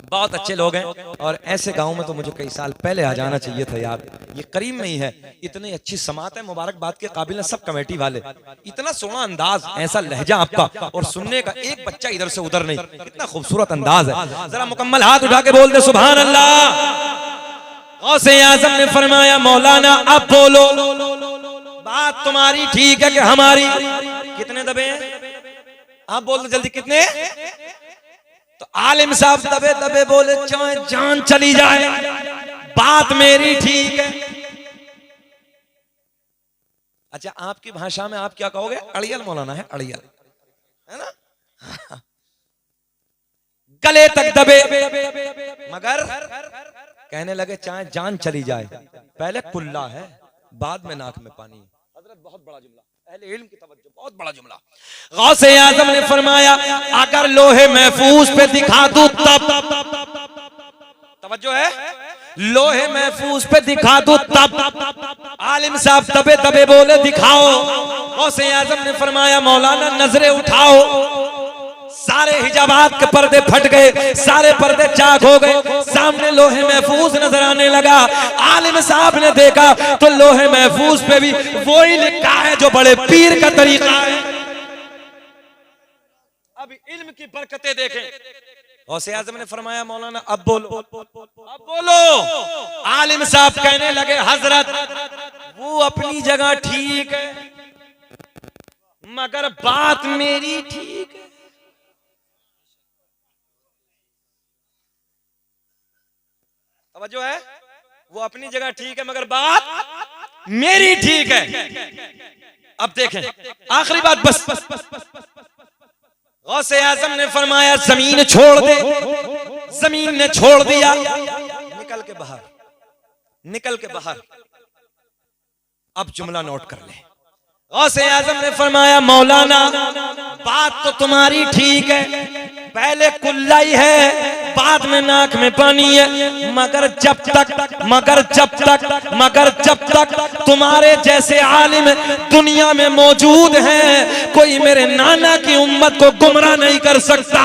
बहुत अच्छे लोग हैं और ऐसे गांव में तो मुझे कई साल पहले आ जाना चाहिए था यार। ये करीब में ही है, इतनी अच्छी समात है, मुबारकबाद के काबिल है सब कमेटी वाले। इतना सोना अंदाज, ऐसा लहजा आपका, और सुनने का एक बच्चा इधर से उधर नहीं, इतना खूबसूरत अंदाज है। जरा मुकम्मल हाथ उठा के बोल दे सुभान अल्लाह। गौसे आज़म ने फरमाया मौलाना अब बोलो, बात तुम्हारी ठीक है कि हमारी? कितने दबे हैं आप बोल दो जल्दी, कितने? तो आलिम साहब दबे दबे बोले चाहे जान चली जाए बात मेरी ठीक है। अच्छा आपकी भाषा में आप क्या कहोगे? अड़ियल मौलाना है, अड़ियल है ना। गले तक दबे मगर कहने लगे चाहे जान चली जाए, पहले कुल्ला है बाद में नाक में पानी। हजरत बहुत बड़ा जुमला, अहले इल्म की तवज्जो, बहुत बड़ा जुमला। गौसे आज़म ने फरमाया अगर लोहे महफूज पे दिखा दूं तब, तवज्जो है, लोहे महफूज पे दिखा दूं तब। आलिम साहब दबे दबे बोले दिखाओ। गौसे आज़म ने फरमाया मौलाना नजरें उठाओ। सारे हिजाबात के पर्दे फट गए, सारे पर्दे चाक हो गए, सामने लोहे महफूज नजर आने लगा। आलिम साहब ने देखा तो लोहे महफूज पे भी वही लिखा है जो बड़े पीर का तरीका है। अब इल्म की बरकतें देखें। गौसे आज़म ने फरमाया मौलाना अब बोलो, अब बोलो। आलिम साहब कहने लगे हजरत वो अपनी जगह ठीक है मगर बात मेरी ठीक है। जो है वो अपनी जगह ठीक है मगर बात मेरी ठीक है। अब देखें आखिरी बात बस। गौसे आज़म ने फरमाया जमीन छोड़ दे। जमीन ने छोड़ दिया, निकल के बाहर, निकल के बाहर। अब जुमला नोट कर ले। गौसे आज़म ने फरमाया मौलाना बात तो तुम्हारी ठीक है, पहले कुल्लाई है बाद में नाक में पानी है, मगर जब तक तुम्हारे जैसे आलिम दुनिया में मौजूद हैं कोई मेरे नाना की उम्मत को गुमराह नहीं कर सकता।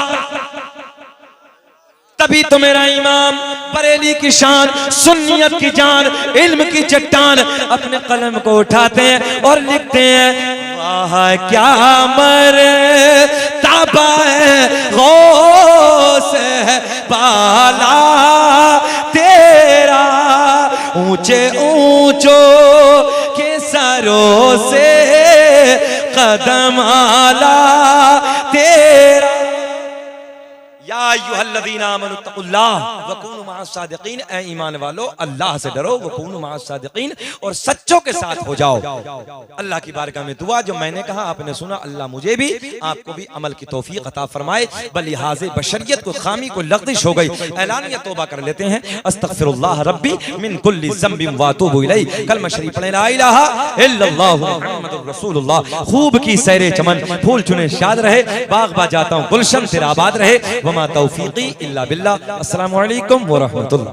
तभी तो मेरा इमाम बरेली की शान, सुन्नियत की जान, इल्म की चट्टान अपने कलम को उठाते हैं और लिखते हैं वाह क्या मर्तबा है गौस है बाला तेरा, ऊंचे ऊंचों के सरों से कदम आला तेरा। या अय्युहल्लज़ीना आमनू तक़ुल्लाह वकूनू मअस सादिक़ीन, ऐ ईमान वालो अल्लाह से डरो, वकूनू मअस सादिक़ीन, और सच्चों के साथ हो जाओ। अल्लाह की बारगाह में दुआ, जो मैंने कहा आपने सुना, अल्लाह मुझे भी आपको भी अमल की तौफीक अता फरमाए। बलिहाज़े बशरियत को खामी को लग़ज़िश हो गई, ऐलानिया तौबा कर लेते हैं। अस्तग़फिरुल्लाह रब्बी मिन कुल्लि ज़ंबिन व अतूबु इलैह। कलमा शरीफ पढ़ें ला इलाहा इल्लल्लाह मुहम्मदुर रसूलुल्लाह। खूब की सैरे चमन, फूल चुने शाद रहे, बाग बा जाता हूँ गुलशन तेरा आबाद रहे। वमा तौफीकी इल्ला बिल्लाह। अस्सलामु अलैकुम व रहमतुल्लाह।